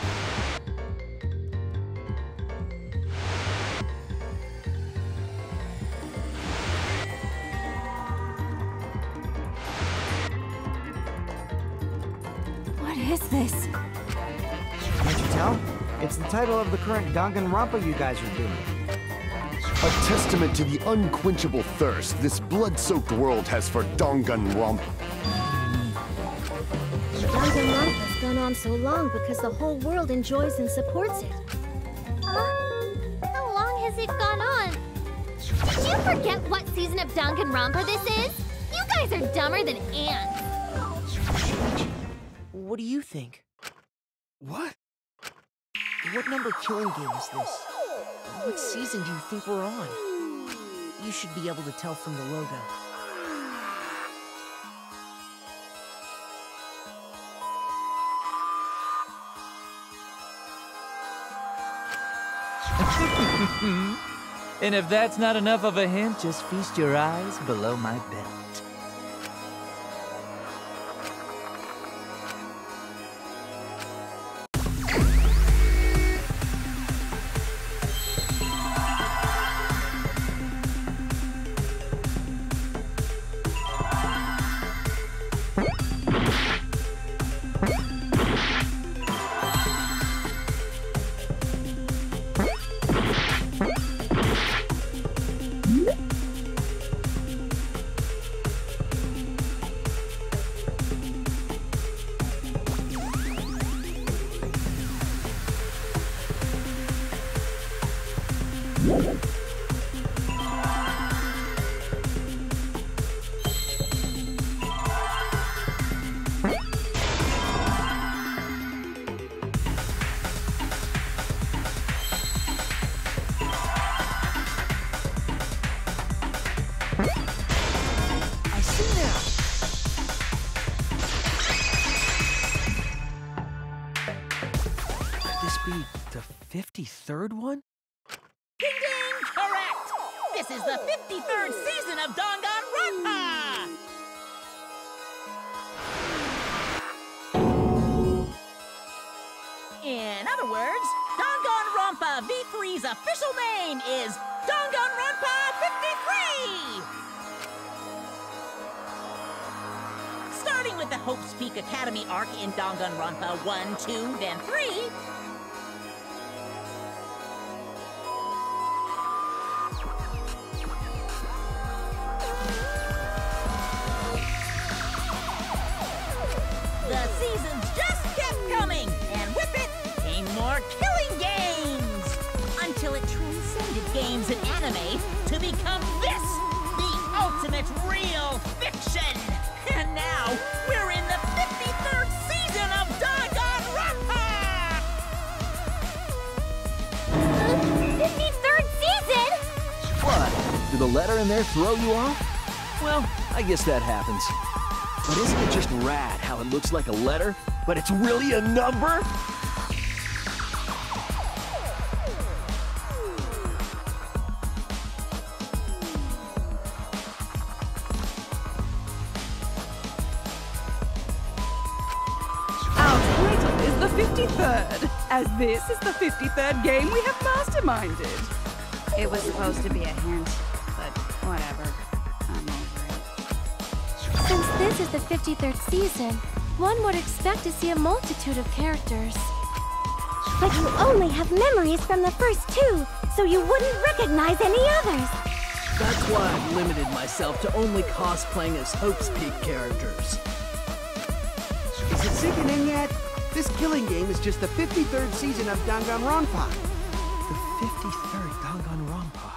What is this? Can't you tell? It's the title of the current Danganronpa you guys are doing. A testament to the unquenchable thirst this blood-soaked world has for Danganronpa. Danganronpa's gone on so long because the whole world enjoys and supports it. How long has it gone on? Did you forget what season of Danganronpa this is? You guys are dumber than ants. What do you think? What? What number killing game is this? What season do you think we're on? You should be able to tell from the logo. And if that's not enough of a hint, just feast your eyes below my belt. Be the 53rd one? Ding ding! Correct! This is the 53rd season of Danganronpa! In other words, Danganronpa V3's official name is Danganronpa 53! Starting with the Hope's Peak Academy arc in Danganronpa 1, 2, then 3, the seasons just kept coming, and with it came more killing games! Until it transcended games and anime to become this, the ultimate real fiction! And now, we're in the 53rd season of Danganronpa! the letter in there throw you off? Well, I guess that happens. But isn't it just rad how it looks like a letter, but it's really a number? Our title is the 53rd, as this is the 53rd game we have masterminded. It was supposed to be a hint, but whatever. I'm over it. Since this is the 53rd season, one would expect to see a multitude of characters. But you only have memories from the first two, so you wouldn't recognize any others. That's why I've limited myself to only cosplaying as Hope's Peak characters. Is it sinking in yet? This killing game is just the 53rd season of Danganronpa. The 53rd Danganronpa.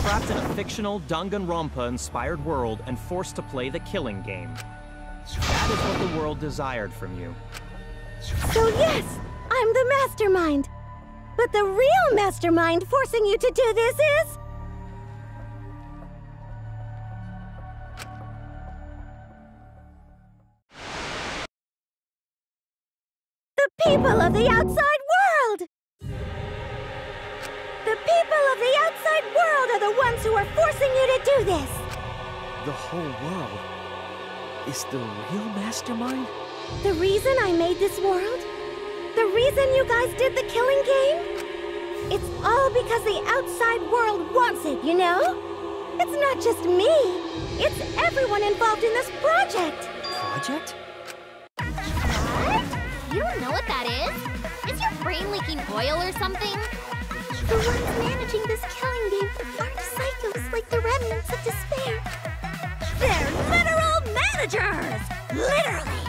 Trapped in a fictional Danganronpa-inspired world and forced to play the killing game. That is what the world desired from you. So yes, I'm the mastermind. But the real mastermind forcing you to do this is... the people of the outside world! The people of the outside world are the ones who are forcing you to do this! The whole world is the real mastermind? The reason I made this world? The reason you guys did the killing game? It's all because the outside world wants it, you know? It's not just me. It's everyone involved in this project. Project? What? You don't know what that is? Is your brain leaking oil or something? The ones managing this killing game aren't psychos like the remnants of despair. They're literal managers! Literally!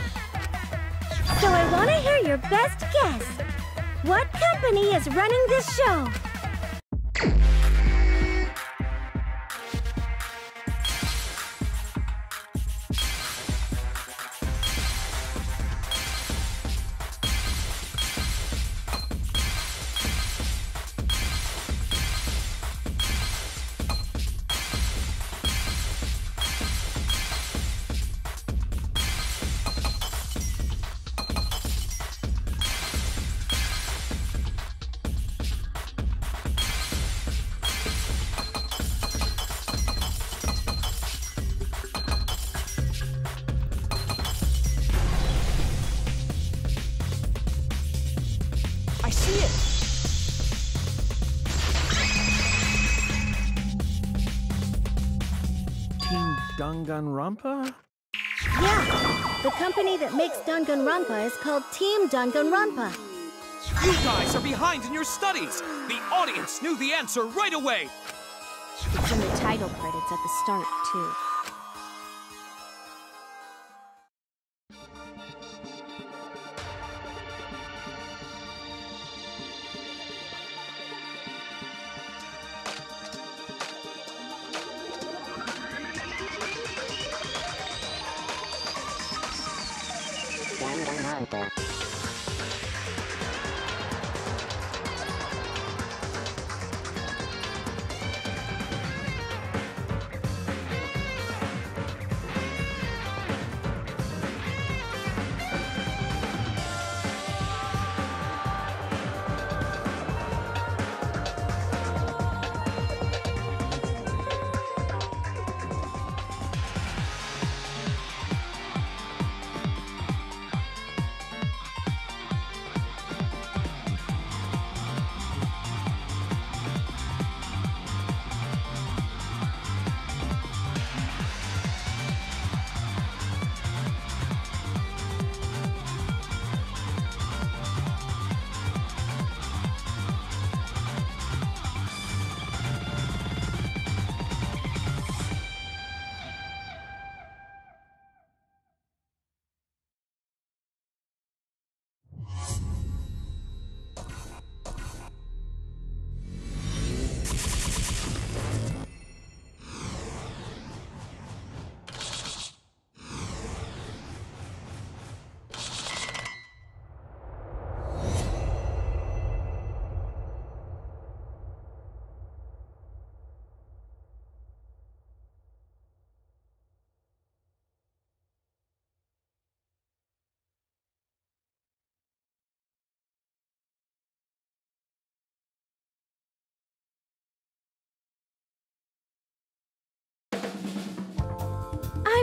So I want to hear your best guess. What company is running this show? I see it! Team Danganronpa? Yeah, the company that makes Danganronpa is called Team Danganronpa. You guys are behind in your studies! The audience knew the answer right away! It's in the title credits at the start, too. Danganronpa.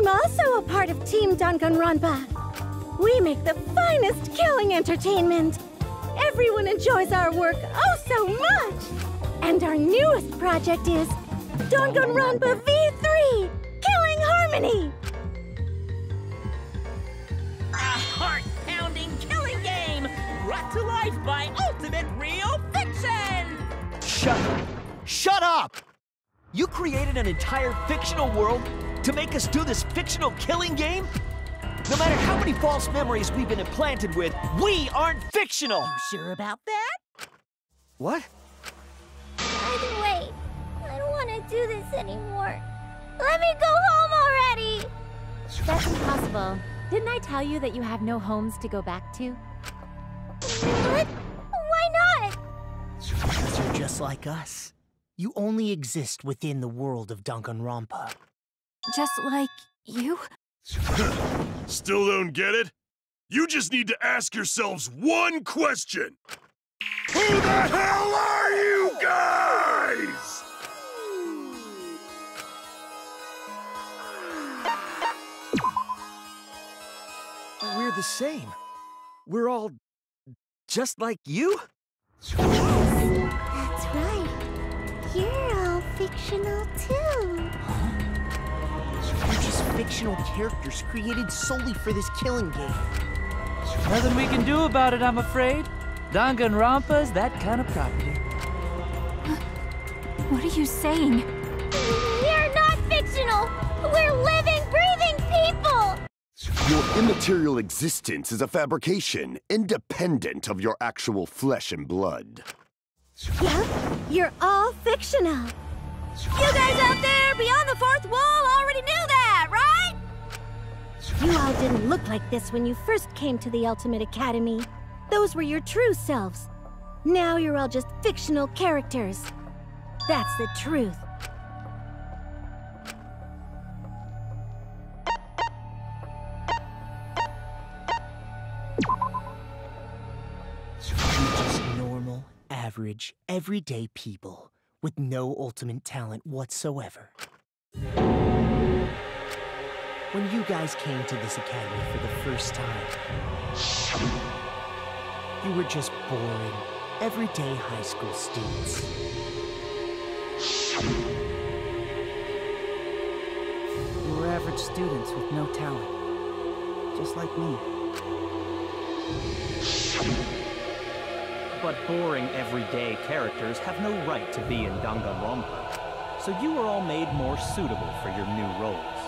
I'm also a part of Team Danganronpa. We make the finest killing entertainment. Everyone enjoys our work oh so much. And our newest project is Danganronpa V3, Killing Harmony. A heart-pounding killing game brought to life by Ultimate Real Fiction! Shut up! Shut up! You created an entire fictional world to make us do this fictional killing game? No matter how many false memories we've been implanted with, we aren't fictional! You sure about that? What? By the way, I don't want to do this anymore. Let me go home already! That's impossible. Didn't I tell you that you have no homes to go back to? What? Why not? Because you're just like us. You only exist within the world of Danganronpa. Just like you? Still don't get it? You just need to ask yourselves one question. Who the hell are you guys? We're the same. We're all just like you? That's right. You're all fictional too. You're just fictional characters created solely for this killing game. Nothing we can do about it, I'm afraid. Danganronpa's that kind of property. What are you saying? We're not fictional! We're living, breathing people! Your immaterial existence is a fabrication, independent of your actual flesh and blood. Yep, you're all fictional. You guys out there beyond the fourth wall already knew that, right? You all didn't look like this when you first came to the Ultimate Academy. Those were your true selves. Now you're all just fictional characters. That's the truth. You're just normal, average, everyday people with no ultimate talent whatsoever. When you guys came to this academy for the first time, you were just boring, everyday high school students. You were average students with no talent. Just like me. But boring, everyday characters have no right to be in Danganronpa, so you were all made more suitable for your new roles.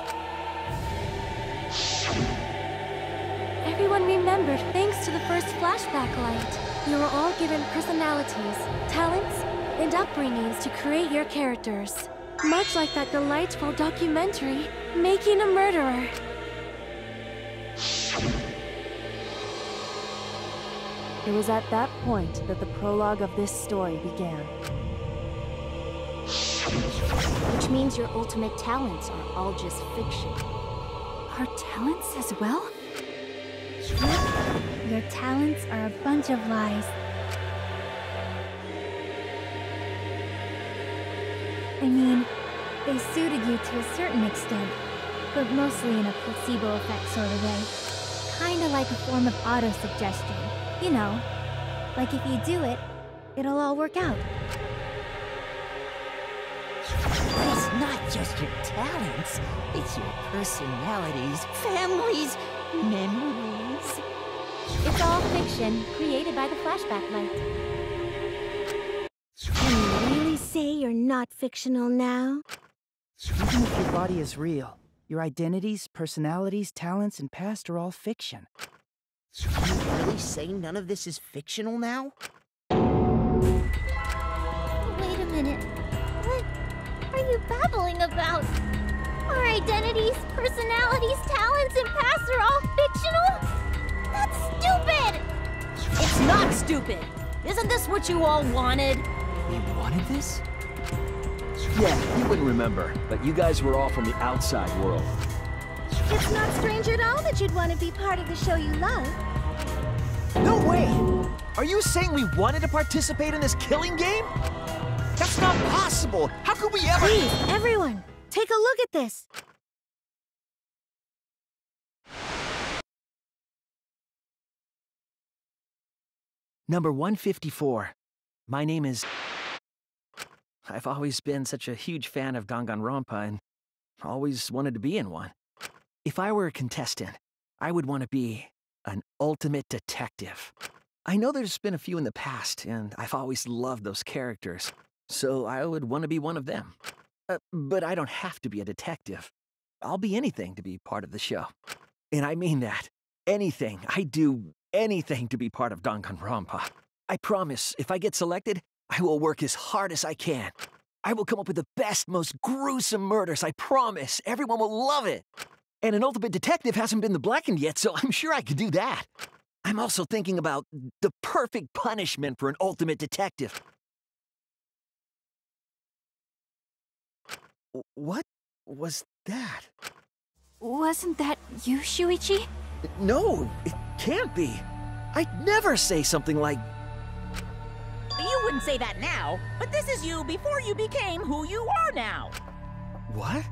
Everyone remembered thanks to the first flashback light. You were all given personalities, talents, and upbringings to create your characters. Much like that delightful documentary, Making a Murderer. It was at that point that the prologue of this story began. Which means your ultimate talents are all just fiction. Our talents as well? Your talents are a bunch of lies. I mean, they suited you to a certain extent, but mostly in a placebo effect sort of way. Kinda like a form of auto-suggestion. You know, like if you do it, it'll all work out. But it's not just your talents, it's your personalities, families, memories. It's all fiction, created by the flashback light. Can you really say you're not fictional now? Even if your body is real, your identities, personalities, talents, and past are all fiction. Can you really say none of this is fictional now? Wait a minute. What are you babbling about? Our identities, personalities, talents, and pasts are all fictional? That's stupid! It's not stupid! Isn't this what you all wanted? We wanted this? Yeah, you wouldn't remember, but you guys were all from the outside world. It's not strange at all that you'd want to be part of the show you love. No way! Are you saying we wanted to participate in this killing game? That's not possible! How could we ever— Please, everyone, take a look at this. Number 154. My name is... I've always been such a huge fan of Danganronpa and always wanted to be in one. If I were a contestant, I would want to be an ultimate detective. I know there's been a few in the past, and I've always loved those characters, so I would want to be one of them. But I don't have to be a detective. I'll be anything to be part of the show. And I mean that. Anything. I do anything to be part of Danganronpa. I promise, if I get selected, I will work as hard as I can. I will come up with the best, most gruesome murders, I promise. Everyone will love it. And an ultimate detective hasn't been the blackened yet, so I'm sure I could do that. I'm also thinking about the perfect punishment for an ultimate detective. What was that? Wasn't that you, Shuichi? No, it can't be. I'd never say something like... You wouldn't say that now, but this is you before you became who you are now. What?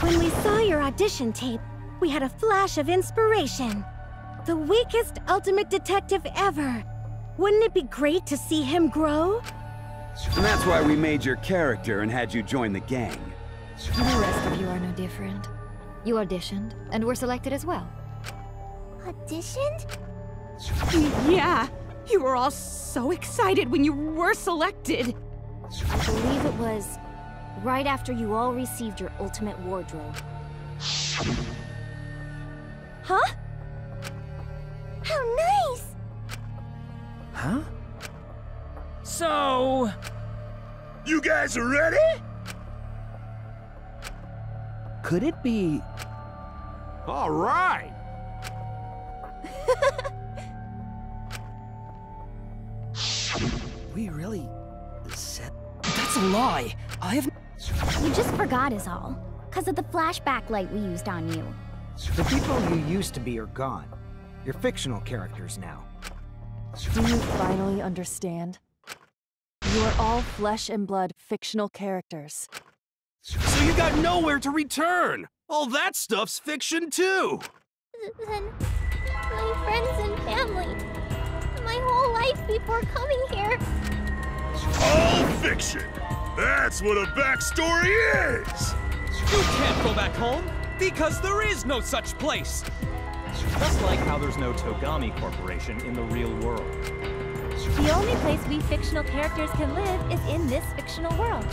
When we saw your audition tape, we had a flash of inspiration. The weakest ultimate detective ever. Wouldn't it be great to see him grow? And that's why we made your character and had you join the gang. The rest of you are no different. You auditioned, and were selected as well. Auditioned? Yeah, you were all so excited when you were selected. I believe it was right after you all received your ultimate wardrobe. Huh? How nice! Huh? So... You guys are ready? Could it be... All right! We really said... That's a lie. I have... You just forgot is all. 'Cause of the flashback light we used on you. The people you used to be are gone. You're fictional characters now. Do you finally understand? You are all flesh and blood fictional characters. So you got nowhere to return! All that stuff's fiction too! Then my friends and family, my whole life before coming here. All fiction! That's what a backstory is! You can't go back home, because there is no such place! Just like how there's no Togami Corporation in the real world. The only place we fictional characters can live is in this fictional world.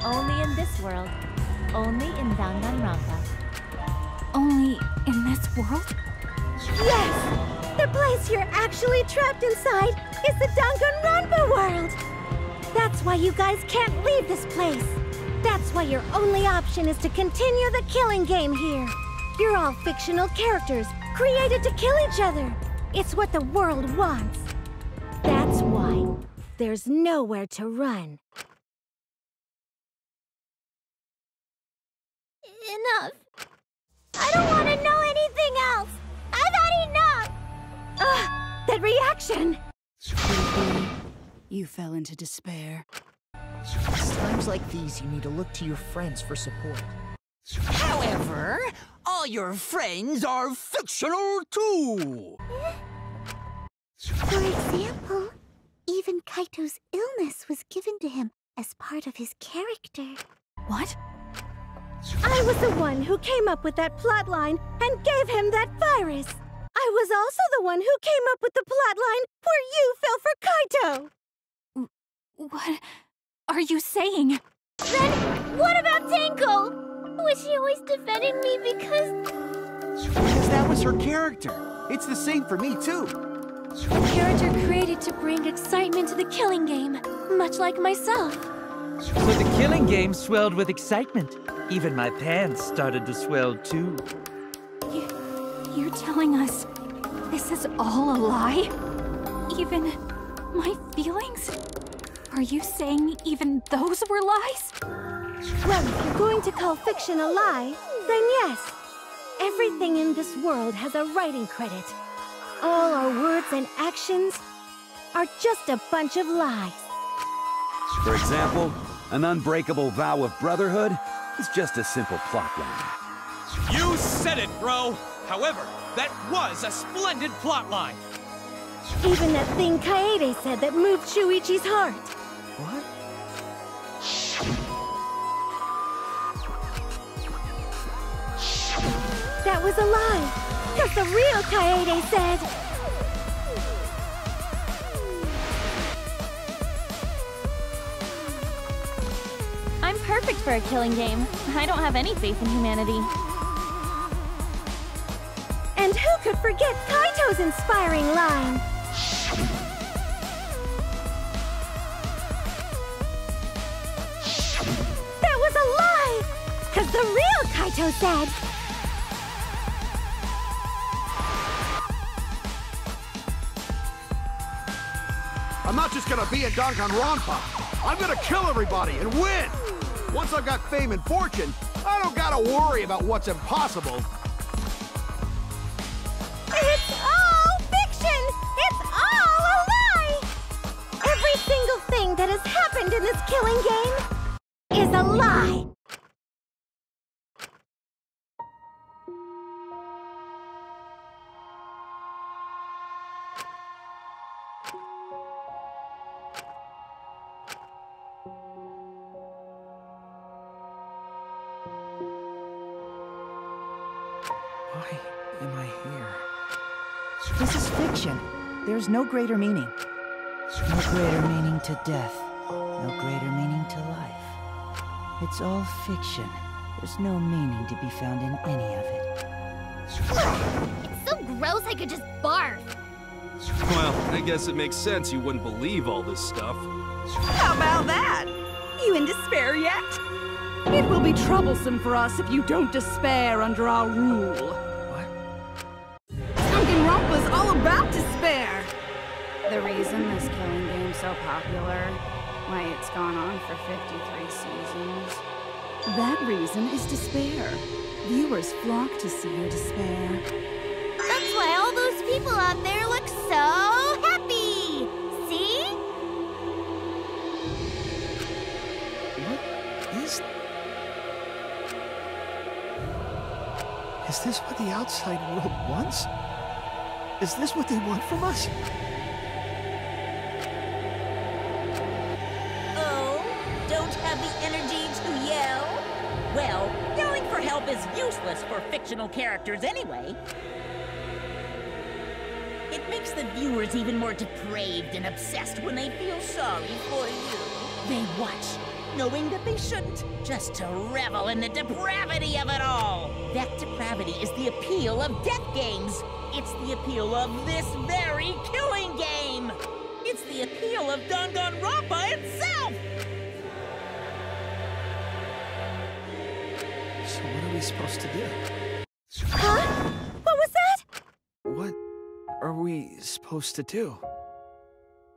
Only in this world. Only in Danganronpa. Only in this world? Yes! The place you're actually trapped inside is the Danganronpa world! That's why you guys can't leave this place. That's why your only option is to continue the killing game here. You're all fictional characters, created to kill each other. It's what the world wants. That's why there's nowhere to run. Enough. I don't want to know anything else. I've had enough. Ugh, that reaction! You fell into despair. It's times like these you need to look to your friends for support. However, all your friends are fictional too! For example, even Kaito's illness was given to him as part of his character. What? I was the one who came up with that plotline and gave him that virus. I was also the one who came up with the plotline where you fell for Kaito. What are you saying? Then what about Tenko? Was she always defending me because that was her character. It's the same for me, too. A character created to bring excitement to the killing game, much like myself. So the killing game swelled with excitement. Even my pants started to swell too. You're telling us this is all a lie? Even my feelings? Are you saying even those were lies? Well, if you're going to call fiction a lie, then yes. Everything in this world has a writing credit. All our words and actions are just a bunch of lies. For example, an unbreakable vow of brotherhood is just a simple plotline. You said it, bro! However, that was a splendid plotline! Even that thing Kaede said that moved Shuichi's heart. What? That was a lie. Because the real Kaede said... I'm perfect for a killing game. I don't have any faith in humanity. And who could forget Kaito's inspiring line? That was a lie! Because the real Kaito said... I'm not just gonna be in Danganronpa. I'm gonna kill everybody and win! Once I've got fame and fortune, I don't gotta worry about what's impossible. It's all fiction! It's all a lie! Every single thing that has happened in this killing game is a lie! Why am I here? This is fiction. There's no greater meaning. No greater meaning to death. No greater meaning to life. It's all fiction. There's no meaning to be found in any of it. It's so gross I could just barf. Well, I guess it makes sense you wouldn't believe all this stuff. How about that? You in despair yet? It will be troublesome for us if you don't despair under our rule. What? Danganronpa's all about despair! The reason this killing game's so popular, why it's gone on for 53 seasons. That reason is despair. Viewers flock to see your despair. That's why all those people out there look so happy! See? What is... Is this what the outside world wants? Is this what they want from us? Oh, don't have the energy to yell? Well, yelling for help is useless for fictional characters anyway. It makes the viewers even more depraved and obsessed when they feel sorry for you. They watch, knowing that they shouldn't, just to revel in the depravity of it all. That depravity is the appeal of death games. It's the appeal of this very killing game. It's the appeal of Danganronpa itself. So what are we supposed to do? Huh? What was that? What are we supposed to do?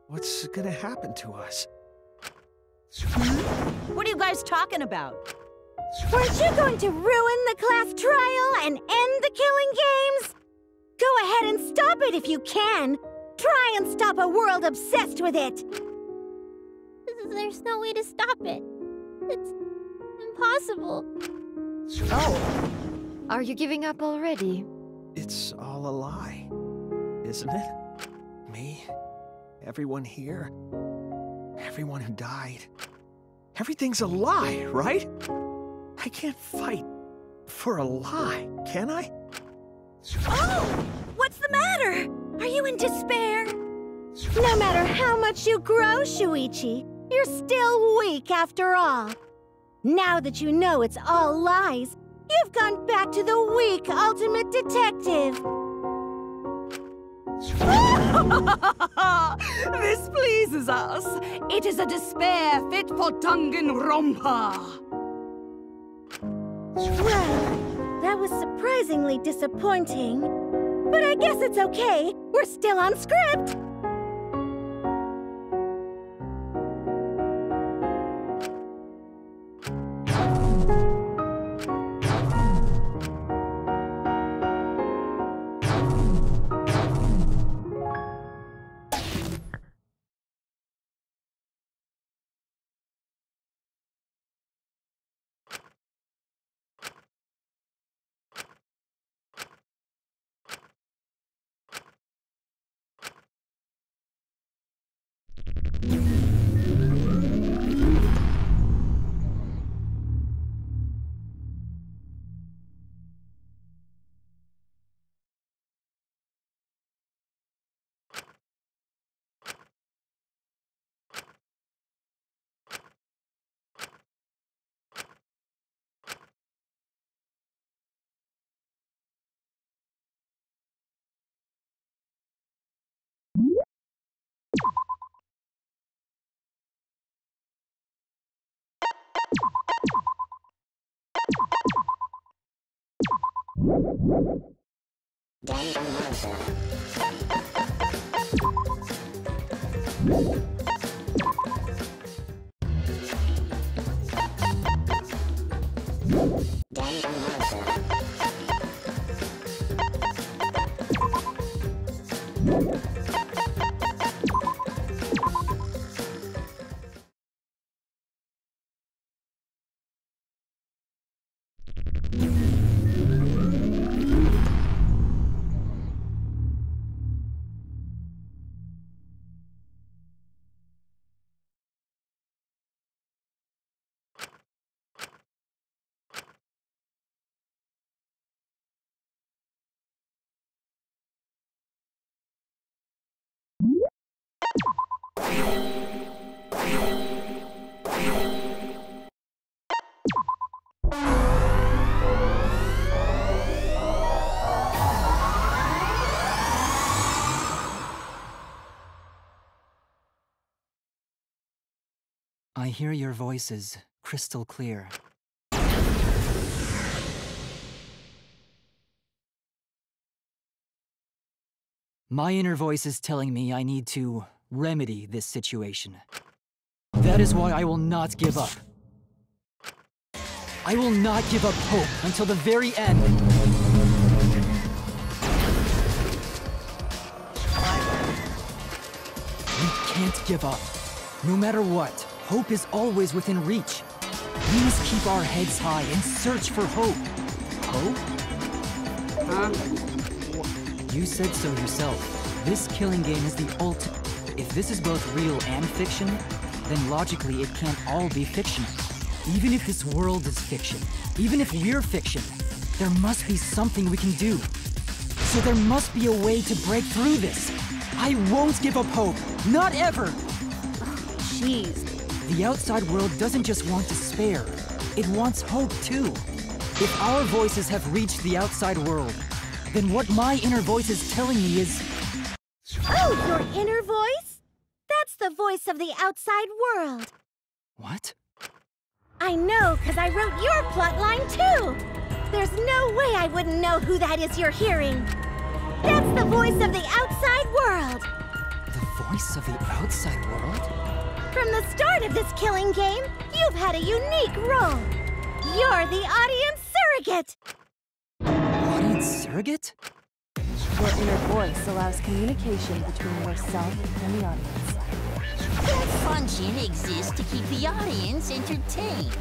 What's gonna happen to us? What are you guys talking about? Weren't you going to ruin the class trial and end the killing games? Go ahead and stop it if you can. Try and stop a world obsessed with it. There's no way to stop it. It's impossible. Oh. Are you giving up already? It's all a lie, isn't it? Me, everyone here, everyone who died. Everything's a lie, right? I can't fight for a lie, can I? Oh! What's the matter? Are you in despair? No matter how much you grow, Shuichi, you're still weak after all. Now that you know it's all lies, you've gone back to the weak ultimate detective. This pleases us. It is a despair fit for Danganronpa. Well, that was surprisingly disappointing. But I guess it's okay. We're still on script. I hear your voices crystal clear. My inner voice is telling me I need to remedy this situation. That is why I will not give up. I will not give up hope until the very end. We can't give up. No matter what, hope is always within reach. We must keep our heads high and search for hope. Hope? Huh? You said so yourself. This killing game is the ultimate. If this is both real and fiction, then logically it can't all be fictional. Even if this world is fiction, even if we're fiction, there must be something we can do. So there must be a way to break through this. I won't give up hope. Not ever! Jeez. The outside world doesn't just want despair. It wants hope, too. If our voices have reached the outside world, then what my inner voice is telling me is... Oh, your inner voice? That's the voice of the outside world. What? I know, because I wrote your plotline, too. There's no way I wouldn't know who that is you're hearing. That's the voice of the outside world. The voice of the outside world? From the start of this killing game, you've had a unique role. You're the audience surrogate. Audience surrogate? Your inner voice allows communication between yourself and the audience. That function exists to keep the audience entertained.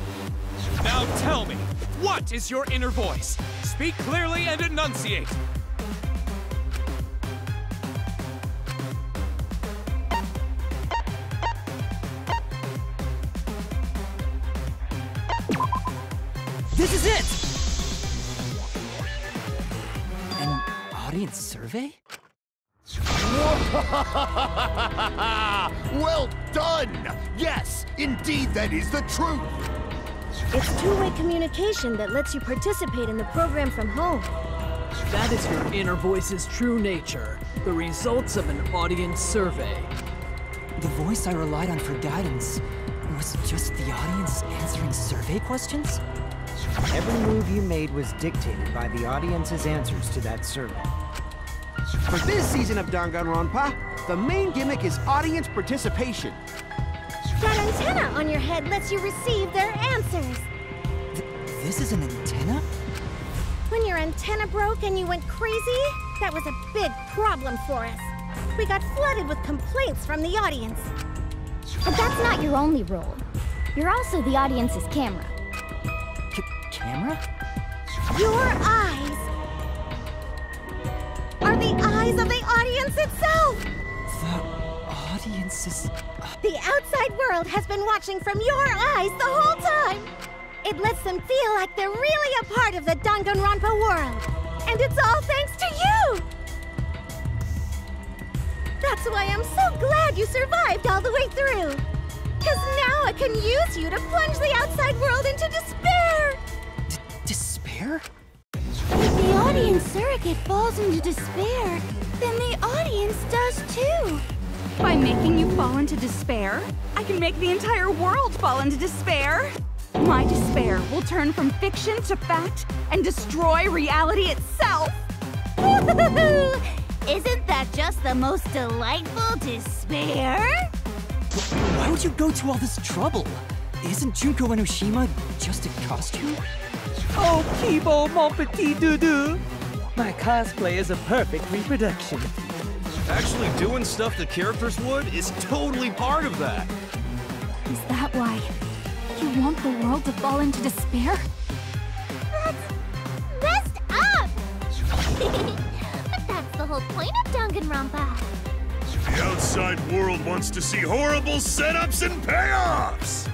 Now tell me, what is your inner voice? Speak clearly and enunciate. This is it! An audience survey? Well done! Yes, indeed that is the truth! It's two-way communication that lets you participate in the program from home. That is your inner voice's true nature, the results of an audience survey. The voice I relied on for guidance was just the audience answering survey questions? Every move you made was dictated by the audience's answers to that survey. For this season of Danganronpa, the main gimmick is audience participation. That antenna on your head lets you receive their answers. This is an antenna? When your antenna broke and you went crazy, that was a big problem for us. We got flooded with complaints from the audience. But that's not your only role. You're also the audience's camera. Camera? Your eyes are the eyes of the audience itself! The audience is... The outside world has been watching from your eyes the whole time! It lets them feel like they're really a part of the Danganronpa world! And it's all thanks to you! That's why I'm so glad you survived all the way through! Because now I can use you to plunge the outside world into despair! Despair? If the audience surrogate falls into despair, then the audience does too! By making you fall into despair, I can make the entire world fall into despair! My despair will turn from fiction to fact and destroy reality itself. Isn't that just the most delightful despair? Why would you go to all this trouble? Isn't Junko Enoshima just a costume? Oh, Kibo, mon petit doudou. My cosplay is a perfect reproduction. Actually doing stuff the characters would is totally part of that. Is that why you want the world to fall into despair? That's messed up! But that's the whole point of Danganronpa. The outside world wants to see horrible setups and payoffs!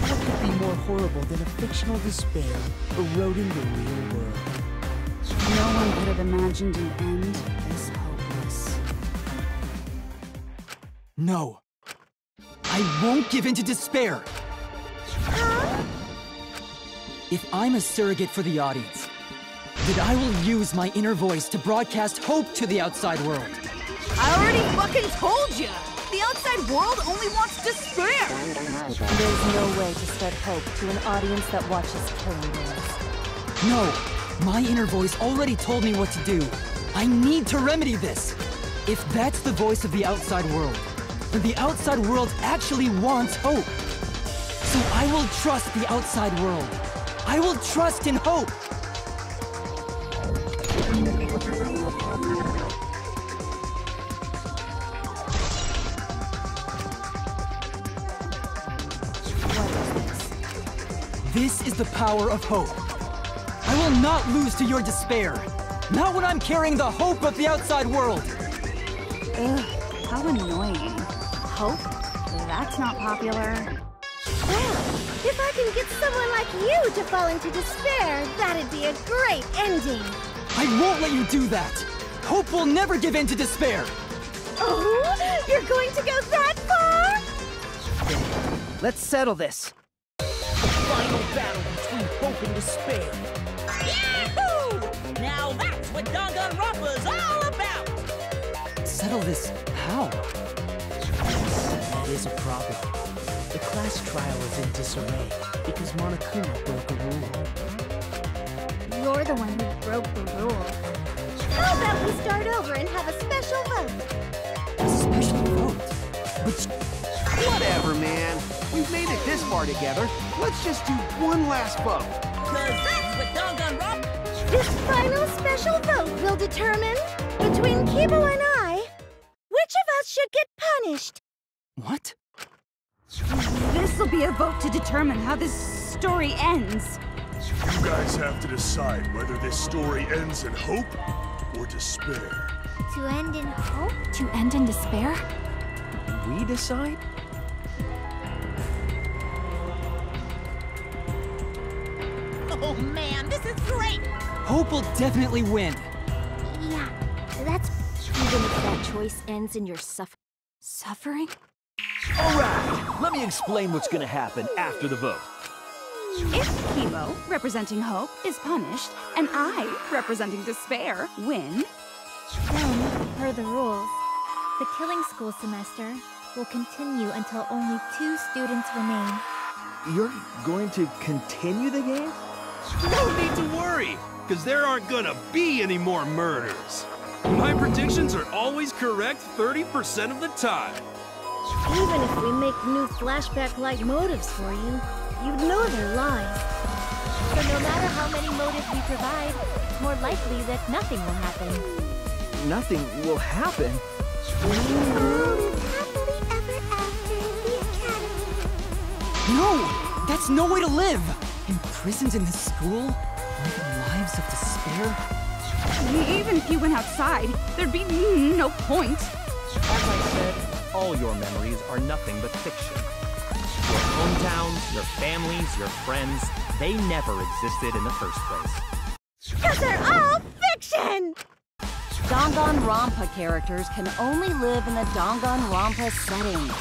What could be more horrible than a fictional despair eroding the real world? No one could have imagined an end this hopeless. No. I won't give in to despair. If I'm a surrogate for the audience, then I will use my inner voice to broadcast hope to the outside world. I already fucking told you! The outside world only wants despair! There's no way to spread hope to an audience that watches killing wars. No, my inner voice already told me what to do. I need to remedy this. If that's the voice of the outside world, then the outside world actually wants hope. So I will trust the outside world. I will trust in hope. This is the power of hope. I will not lose to your despair. Not when I'm carrying the hope of the outside world. Ugh, how annoying. Hope? That's not popular. Well, if I can get someone like you to fall into despair, that'd be a great ending. I won't let you do that. Hope will never give in to despair. Oh, you're going to go that far? Let's settle this. Final battle between hope and despair. Yahoo! Now that's what Danganronpa's all about! Settle this how? That is a problem. The class trial is in disarray because Monokuma broke a rule. You're the one who broke the rule. How about we start over and have a special vote? A special vote? Which... Whatever, man. We've made it this far together. Let's just do one last vote. Cause that's what Danganronpa... This final special vote will determine, between Kibo and I, which of us should get punished. What? This'll be a vote to determine how this story ends. You guys have to decide whether this story ends in hope or despair. To end in hope? To end in despair? We decide? Oh man, this is great! Hope will definitely win. Yeah, that's... Even if that choice ends in your Suffering? All right, let me explain what's gonna happen after the vote. If Kibo, representing hope, is punished, and I, representing despair, win... Then, per the rules, the killing school semester will continue until only 2 students remain. You're going to continue the game? No need to worry, because there aren't gonna be any more murders. My predictions are always correct 30% of the time. Even if we make new flashback-like motives for you, you'd know they're lies. So no matter how many motives we provide, it's more likely that nothing will happen. Nothing will happen. Happily ever after in the academy. No! That's no way to live! Imprisoned in this school? Living lives of despair? Even if you went outside, there'd be no point. As I said, all your memories are nothing but fiction. Your hometowns, your families, your friends, they never existed in the first place. Because they're all fiction! Danganronpa characters can only live in the Danganronpa setting.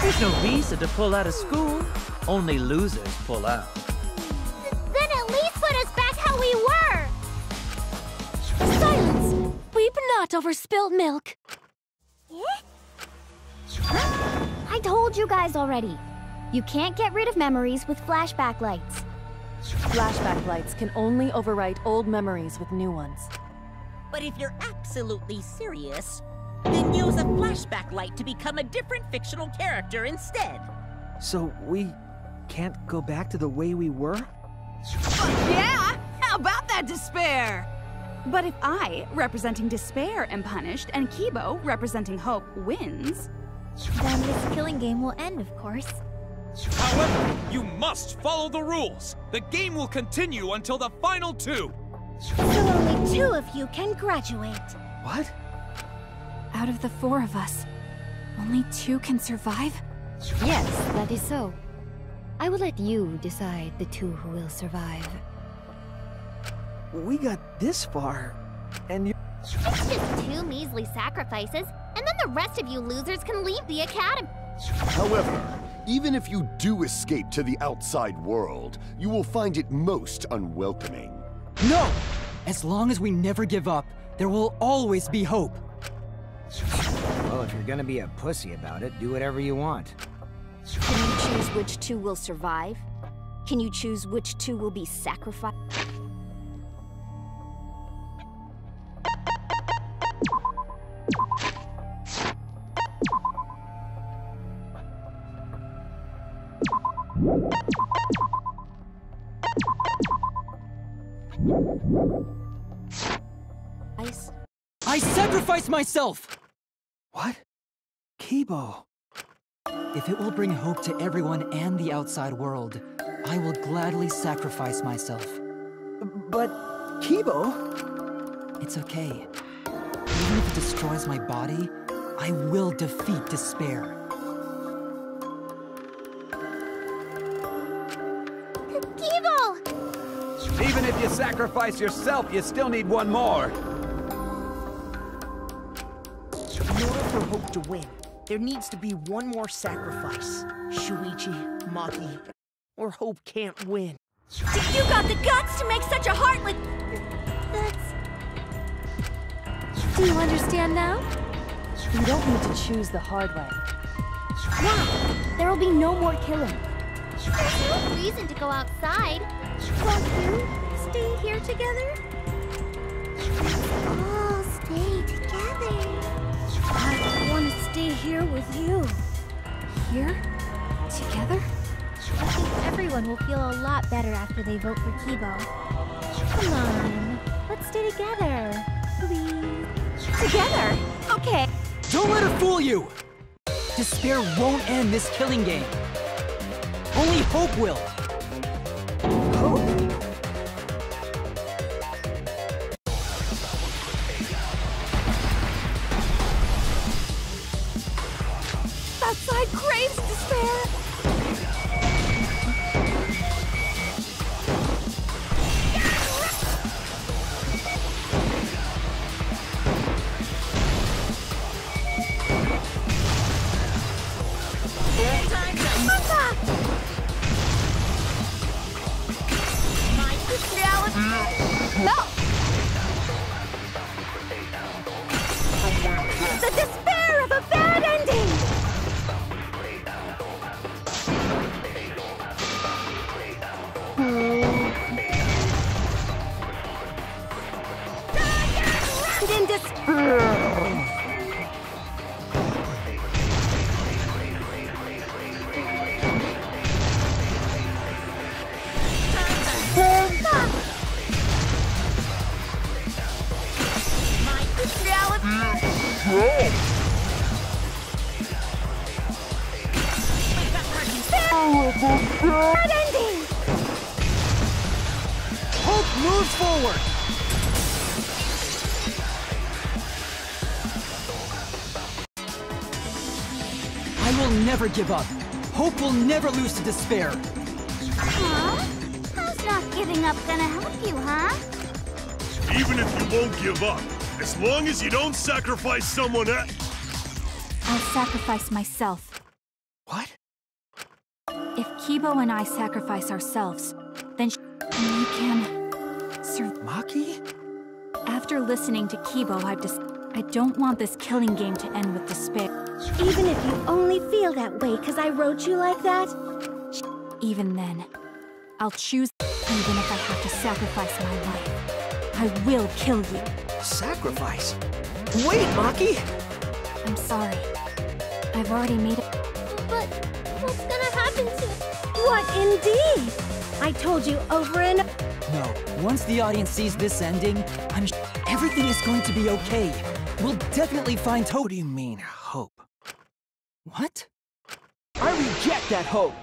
There's no reason to pull out of school. Only losers pull out. Then at least put us back how we were! Silence! Weep not over spilt milk. I told you guys already. You can't get rid of memories with flashback lights. Flashback lights can only overwrite old memories with new ones. But if you're absolutely serious, then use a flashback light to become a different fictional character instead. So we can't go back to the way we were? Yeah! How about that despair? But if I, representing despair, am punished, and Kibo, representing hope, wins... Then this killing game will end, of course. However, you must follow the rules. The game will continue until the final two. So only 2 of you can graduate. What? Out of the 4 of us, only 2 can survive? Yes, that is so. I will let you decide the 2 who will survive. We got this far, and you... It's just 2 measly sacrifices, and then the rest of you losers can leave the academy. However, even if you do escape to the outside world, you will find it most unwelcoming. No! As long as we never give up, there will always be hope. Well, if you're gonna be a pussy about it, do whatever you want. Can you choose which 2 will survive? Can you choose which 2 will be sacrificed? I sacrifice myself! What? Kibo. If it will bring hope to everyone and the outside world, I will gladly sacrifice myself. But, Kibo... It's okay. Even if it destroys my body, I will defeat despair. Kibo! Even if you sacrifice yourself, you still need one more. In order for hope to win, there needs to be one more sacrifice. Shuichi, Maki, or hope can't win. You got the guts to make such a heartless... Do you understand now? You don't need to choose the hard way. Why? There will be no more killing. There's no reason to go outside. Won't you stay here together? All stay together. I want to stay here with you. Here? Together? I think everyone will feel a lot better after they vote for Kibo. Come on, let's stay together, please. Together? Okay. Don't let her fool you! Despair won't end this killing game. Only hope will. Hope? That side craves despair! The despair of a bad ending! In despair! Bad ending! Hope moves forward! I will never give up. Hope will never lose to despair. Huh? How's not giving up gonna help you, huh? Even if you won't give up, as long as you don't sacrifice someone else. I'll sacrifice myself. What? If Kibo and I sacrifice ourselves, then we can... Maki? After listening to Kibo, I don't want this killing game to end with despair. Even if you only feel that way because I wrote you like that, Even then, I'll choose, even if I have to sacrifice my life. I will kill you. Sacrifice? Wait, Maki! I'm sorry. I've already made it. But what's gonna happen to... What indeed? I told you over and... No, once the audience sees this ending, everything is going to be okay. We'll definitely find hope. What do you mean, hope? What? I reject that hope!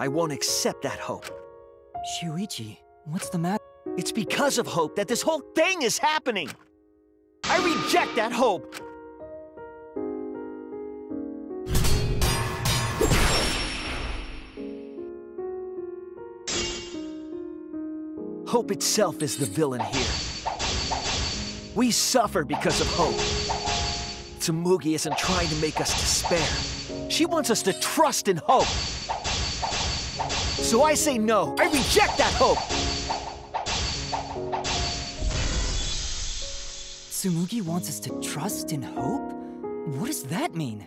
I won't accept that hope. Shuichi, what's the matter? It's because of hope that this whole thing is happening! I reject that hope! Hope itself is the villain here. We suffer because of hope. Tsumugi isn't trying to make us despair. She wants us to trust in hope. So I say no. I reject that hope! Tsumugi wants us to trust in hope? What does that mean?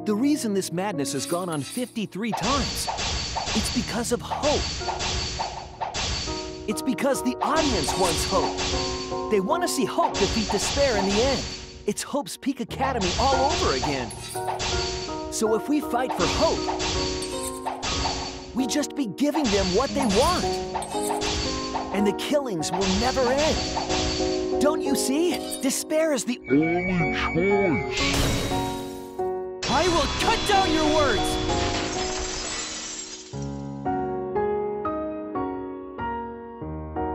The reason this madness has gone on 53 times, it's because of hope. It's because the audience wants hope. They want to see hope defeat despair in the end. It's Hope's Peak Academy all over again. So if we fight for hope, we just be giving them what they want. And the killings will never end. Don't you see? Despair is the only choice. I will cut down your words!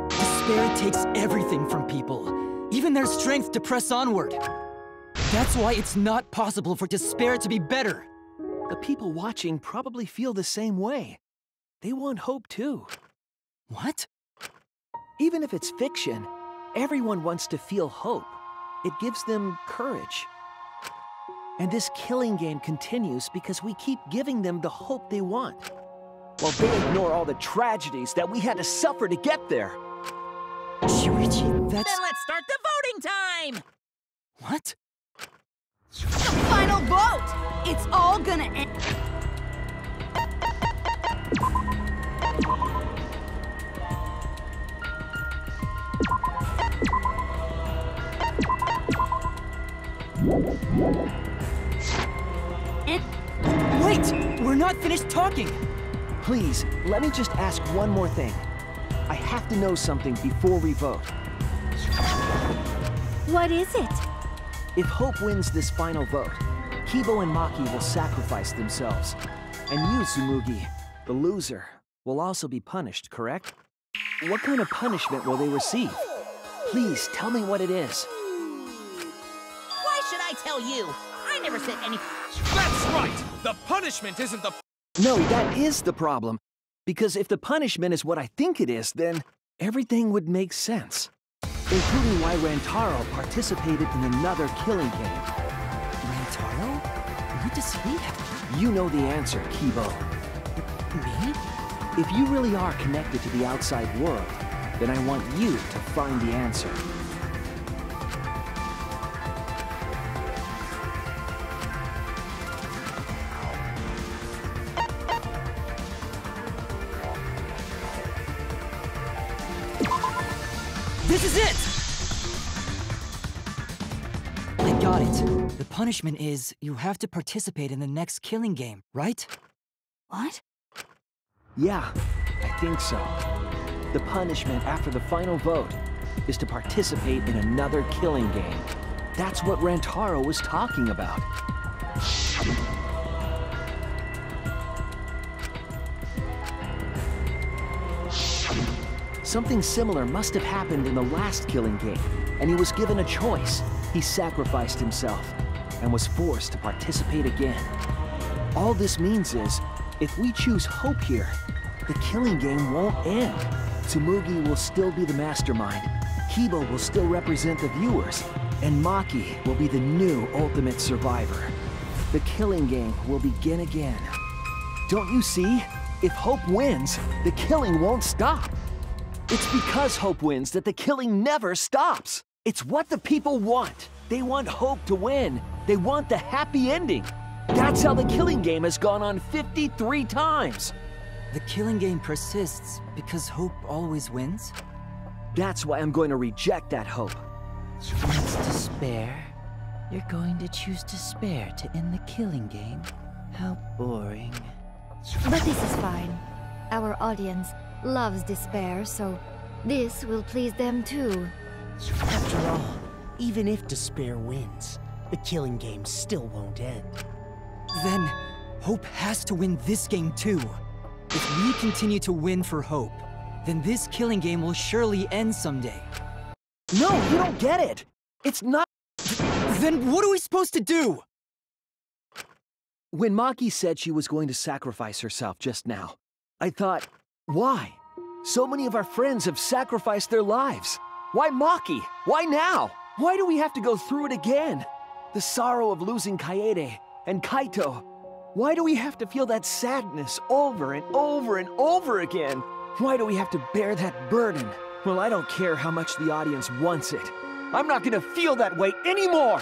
Despair takes everything from people, even their strength to press onward. That's why it's not possible for despair to be better. The people watching probably feel the same way. They want hope too. What? Even if it's fiction, everyone wants to feel hope. It gives them courage. And this killing game continues because we keep giving them the hope they want, while they ignore all the tragedies that we had to suffer to get there. Shuichi, that's... Then let's start the voting time! What? The final vote! It's all gonna end... Wait! We're not finished talking! Please, let me just ask one more thing. I have to know something before we vote. What is it? If Hope wins this final vote, Kibo and Maki will sacrifice themselves. And you, Tsumugi, the loser, will also be punished, correct? What kind of punishment will they receive? Please, tell me what it is. Why should I tell you? I never said any... That's right! The punishment isn't the... No, that is the problem. Because if the punishment is what I think it is, then everything would make sense. Including why Rantaro participated in another killing game. Rantaro? What does he have? You know the answer, Kibo. Me? If you really are connected to the outside world, then I want you to find the answer. This is it! I got it. The punishment is you have to participate in the next killing game, right? What? Yeah, I think so. The punishment after the final vote is to participate in another killing game. That's what Rantaro was talking about. Something similar must have happened in the last killing game, and he was given a choice. He sacrificed himself and was forced to participate again. All this means is, if we choose hope here, the killing game won't end. Tsumugi will still be the mastermind, Kibo will still represent the viewers, and Maki will be the new ultimate survivor. The killing game will begin again. Don't you see? If hope wins, the killing won't stop. It's because hope wins that the killing never stops. It's what the people want. They want Hope to win. They want the happy ending. That's how the killing game has gone on 53 times. The killing game persists because Hope always wins? That's why I'm going to reject that hope. It's despair. You're going to choose despair to end the killing game? How boring. But this is fine. Our audience loves despair, so this will please them too. After all, even if despair wins, the killing game still won't end. Then, Hope has to win this game too. If we continue to win for Hope, then this killing game will surely end someday. No, you don't get it! It's not... Then what are we supposed to do? When Maki said she was going to sacrifice herself just now, I thought, why? So many of our friends have sacrificed their lives. Why Maki? Why now? Why do we have to go through it again? The sorrow of losing Kaede and Kaito. Why do we have to feel that sadness over and over and over again? Why do we have to bear that burden? Well, I don't care how much the audience wants it. I'm not gonna feel that way anymore!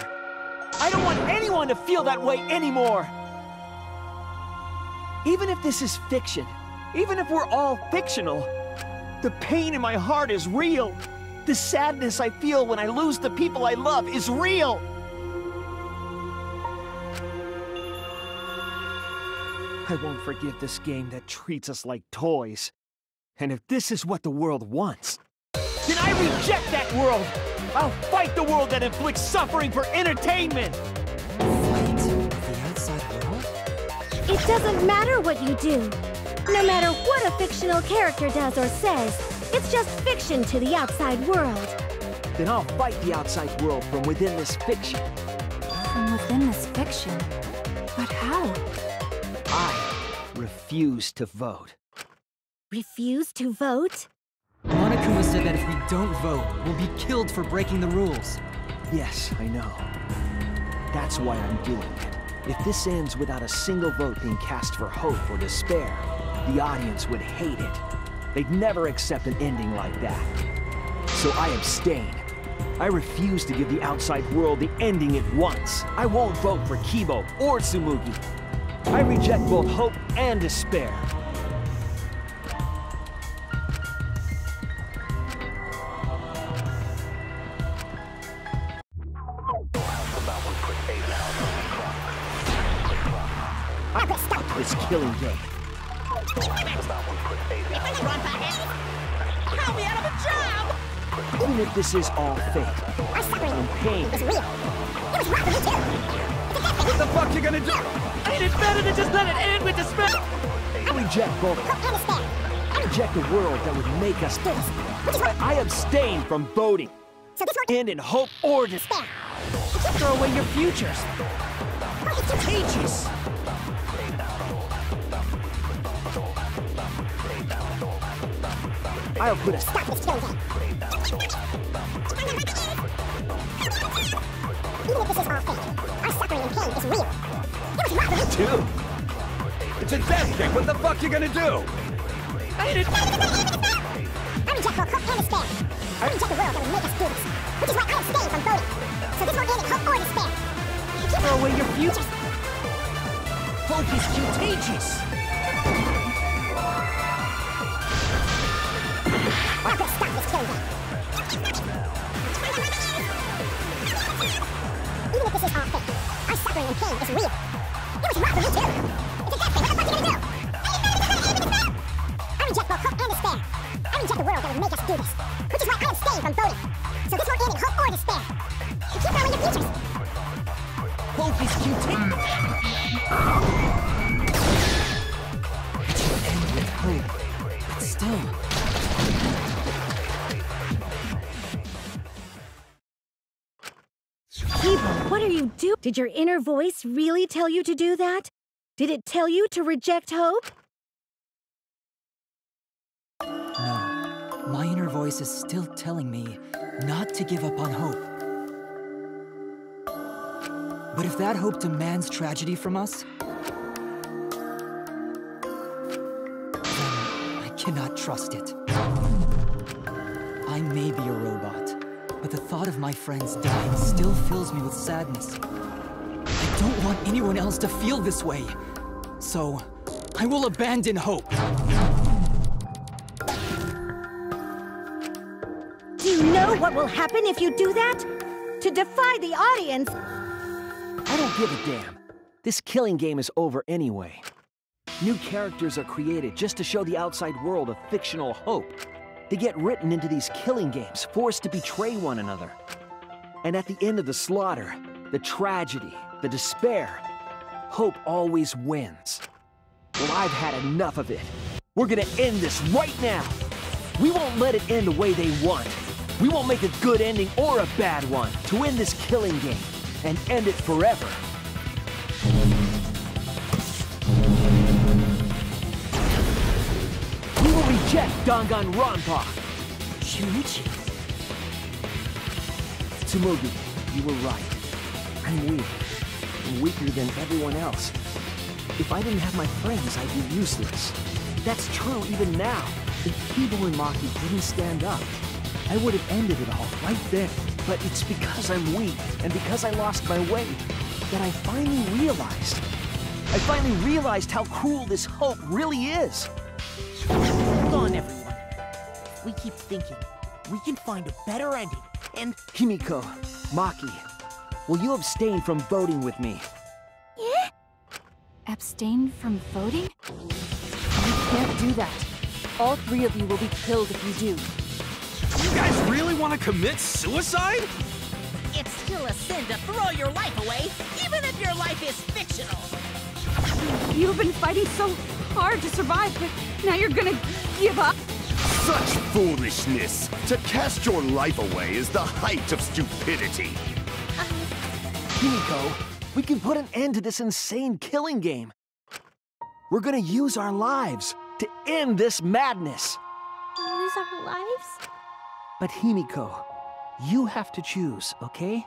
I don't want anyone to feel that way anymore! Even if this is fiction, even if we're all fictional, the pain in my heart is real. The sadness I feel when I lose the people I love is real. I won't forgive this game that treats us like toys. And if this is what the world wants, then I reject that world! I'll fight the world that inflicts suffering for entertainment! Fight the outside world? It doesn't matter what you do. No matter what a fictional character does or says, it's just fiction to the outside world. Then I'll fight the outside world from within this fiction. From within this fiction? But how? I refuse to vote. Refuse to vote? Monokuma said that if we don't vote, we'll be killed for breaking the rules. Yes, I know. That's why I'm doing it. If this ends without a single vote being cast for hope or despair, the audience would hate it. They'd never accept an ending like that. So I abstain. I refuse to give the outside world the ending it wants. I won't vote for Kibo or Tsumugi. I reject both hope and despair. This killing game. I'll be out of a job! Even if this is all fake and pain. What the fuck you gonna do? Ain't it better to just let it end with despair? I reject both. I reject a world that would make us do this. I abstain from voting. End in hope or despair. Throw away your futures. It's contagious. I'll put a stop to this killing game. Even if this is all fake, our suffering and pain is real. It was wrong with me. Dude, it's a death game. What the fuck you gonna do? Ain't it? I reject both hope and despair. I reject the world that would make us do this, which is why I abstain from voting. So this won't end in hope or despair. Throw away your futures. Hope is contagious. I'm gonna stop this killing game. Even if this is all fake, our suffering and pain is real. It was wrong with me too. It's a death game. What the fuck are you gonna do? I reject both hope and despair. I reject the world that would make us do this, which is why I abstain from voting. So this won't end in hope or despair. You keep throwing your futures. Hope is contagious. It should end with hope, but still. Kibo, what are you doing? Did your inner voice really tell you to do that? Did it tell you to reject hope? No. My inner voice is still telling me not to give up on hope. But if that hope demands tragedy from us, then I cannot trust it. I may be a robot, But the thought of my friends dying still fills me with sadness. I don't want anyone else to feel this way. So, I will abandon hope. Do you know what will happen if you do that? To defy the audience! I don't give a damn. This killing game is over anyway. New characters are created just to show the outside world a fictional hope. They get written into these killing games, forced to betray one another. And at the end of the slaughter, the tragedy, the despair, hope always wins. Well, I've had enough of it. We're gonna end this right now. We won't let it end the way they want. We won't make a good ending or a bad one to end this killing game and end it forever. We will reject Danganronpa. Shuichi. Tsumugi, you were right. I'm weak. I'm weaker than everyone else. If I didn't have my friends, I'd be useless. That's true even now. If Kibo and Maki didn't stand up, I would have ended it all right then. But it's because I'm weak, and because I lost my way, that I finally realized how cruel this hope really is. Hold on, everyone. If we keep thinking, we can find a better ending, and... Himiko, Maki, will you abstain from voting with me? Yeah? Abstain from voting? You can't do that. All three of you will be killed if you do. You guys really want to commit suicide? It's still a sin to throw your life away, even if your life is fictional. You've been fighting so hard to survive, but now you're gonna give up? Such foolishness! To cast your life away is the height of stupidity. Himiko, we can put an end to this insane killing game. We're gonna use our lives to end this madness. Use our lives? But Himiko, you have to choose, okay?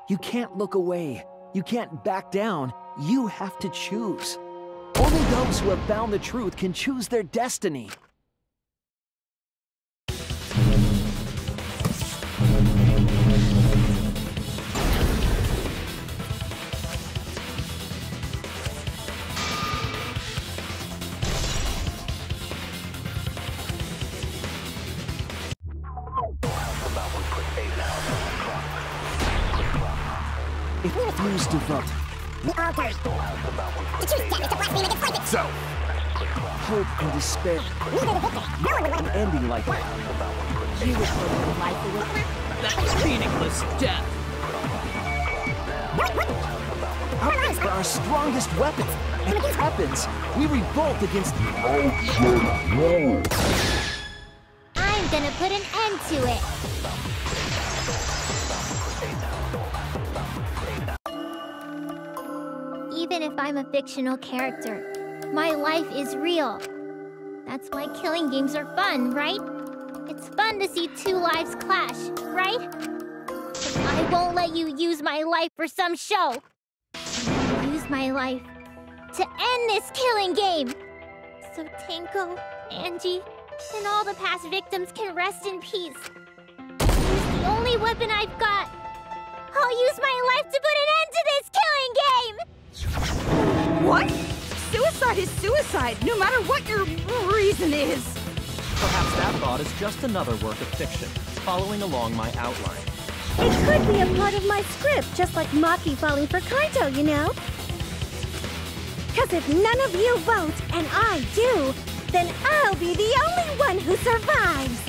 You can't look away. You can't back down. You have to choose. Only those who have found the truth can choose their destiny. If you refuse to vote, So, hope and despair, an ending like that. You would put your life away. That's meaningless death. Our lives are our strongest weapon. And what happens? We revolt against the outside world. I'm gonna put an end to it. Even if I'm a fictional character, my life is real. That's why killing games are fun, right? It's fun to see two lives clash, right? But I won't let you use my life for some show. Use my life to end this killing game. So Tenko, Angie, and all the past victims can rest in peace. It's the only weapon I've got. I'll use my life to put an end to this killing game! What? Suicide is suicide, no matter what your reason is. Perhaps that thought is just another work of fiction, following along my outline. It could be a part of my script, just like Maki falling for Kaito, you know? Because if none of you vote, and I do, then I'll be the only one who survives.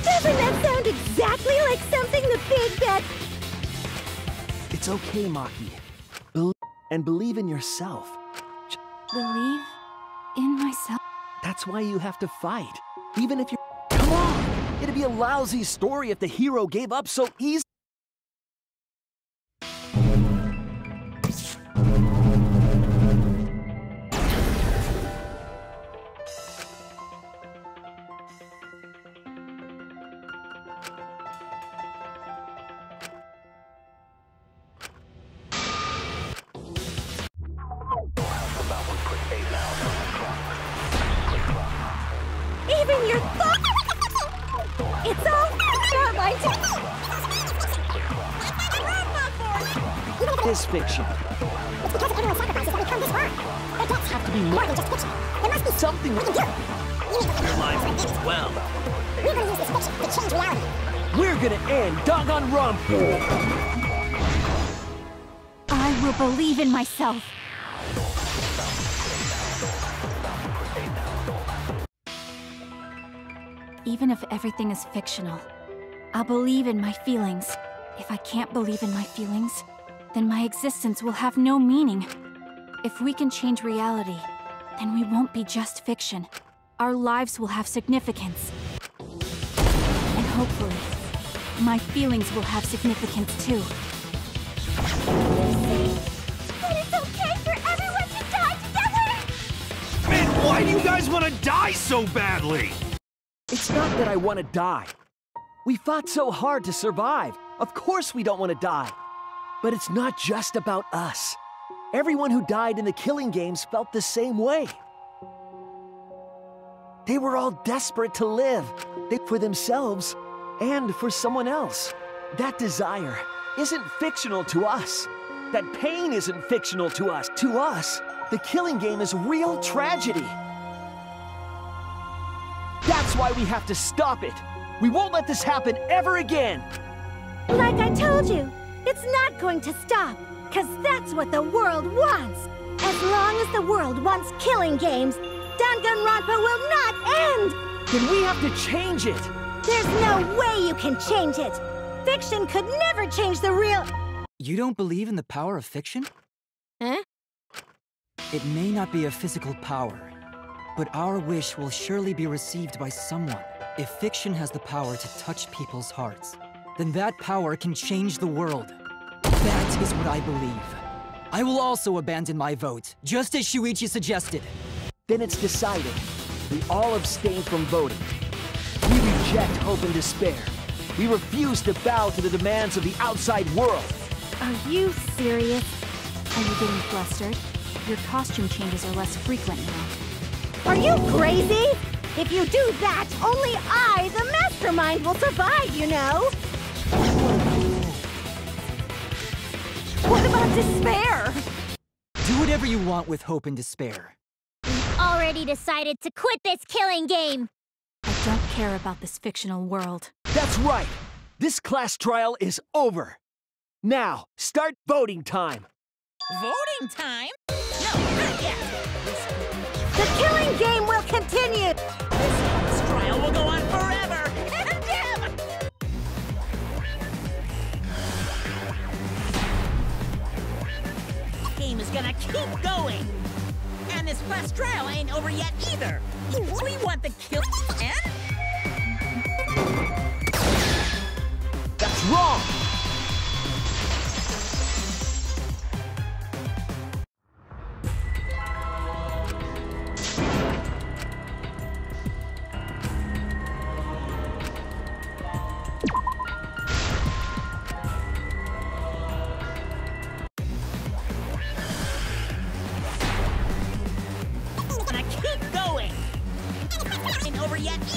Doesn't that sound exactly like something the Big Bad... It's okay, Maki. And believe in yourself. Believe in myself? That's why you have to fight. Even if you're... Come on! It'd be a lousy story if the hero gave up so easily. Even your thoughts... It's all not mine to... is fiction? It's because everyone's sacrifices that we come this far. Their deaths have to be more than just fiction. There must be something we can do. You need to Your lives as well. We're gonna use this fiction to change reality. We're gonna end Danganronpa! I will believe in myself. Even if everything is fictional, I'll believe in my feelings. If I can't believe in my feelings, then my existence will have no meaning. If we can change reality, then we won't be just fiction. Our lives will have significance. And hopefully, my feelings will have significance too. But it's okay for everyone to die together! Man, why do you guys want to die so badly? It's not that I want to die. We fought so hard to survive. Of course we don't want to die. But it's not just about us. Everyone who died in the Killing Games felt the same way. They were all desperate to live, for themselves and for someone else. That desire isn't fictional to us. That pain isn't fictional to us. To us, the Killing Game is real tragedy. That's why we have to stop it. We won't let this happen ever again. Like I told you, it's not going to stop, because that's what the world wants. As long as the world wants Killing Games, Danganronpa will not end! Then we have to change it! There's no way you can change it! Fiction could never change the real— You don't believe in the power of fiction? Huh? It may not be a physical power, but our wish will surely be received by someone. If fiction has the power to touch people's hearts, then that power can change the world. That is what I believe. I will also abandon my vote, just as Shuichi suggested. Then it's decided. We all abstain from voting. We reject hope and despair. We refuse to bow to the demands of the outside world. Are you serious? Are you getting flustered? Your costume changes are less frequent now. Are you crazy? If you do that, only I, the mastermind, will survive, you know! What about despair? Do whatever you want with hope and despair. Already decided to quit this Killing Game! I don't care about this fictional world. That's right! This class trial is over! Now, start voting time! Voting time? No, not yet. The Killing Game will continue! This trial will go on forever! And ever! This game is gonna keep going! And this class trial ain't over yet either! We want the kill end? That's wrong!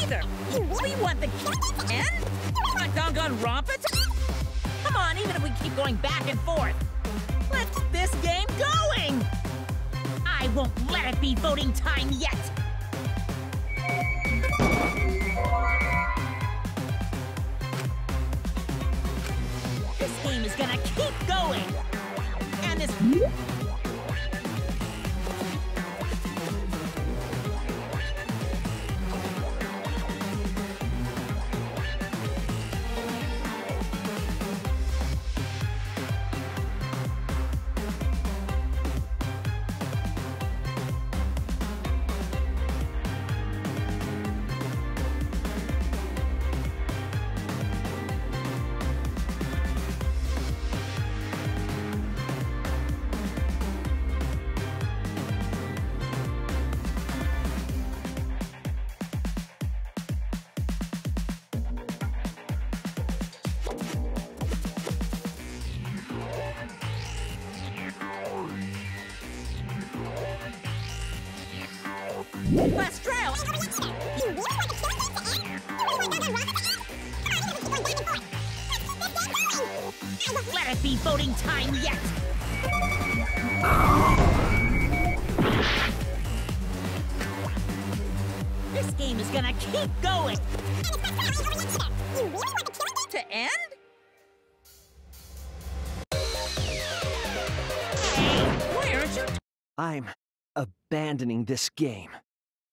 Either. We want the end? On Danganronpa? Come on, even if we keep going back and forth. Let's get this game going! I won't let it be voting time yet! This game is gonna keep going! And this... Last trial! Let it be voting time yet! This game is gonna keep going. To end? Hey, why aren't you? I'm abandoning this game.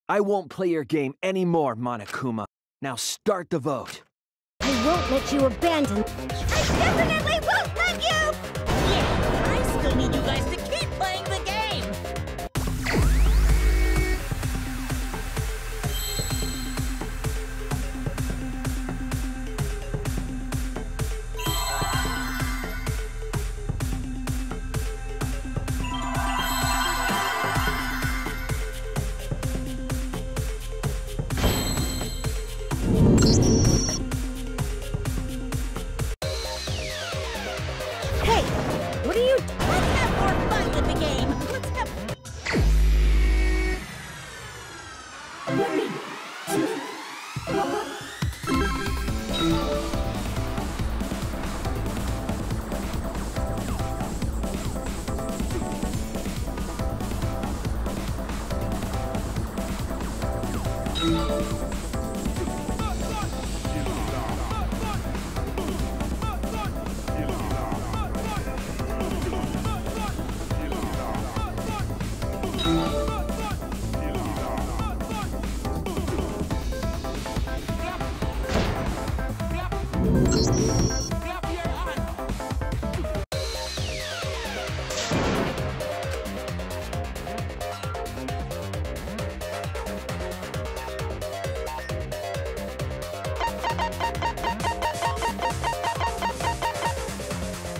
I won't play your game anymore, Monokuma. Now start the vote. I won't let you abandon. I definitely won't let you! Yeah, I still need you guys to keep playing the game. Hey, what are you... Let's have more fun with the game. Let's have...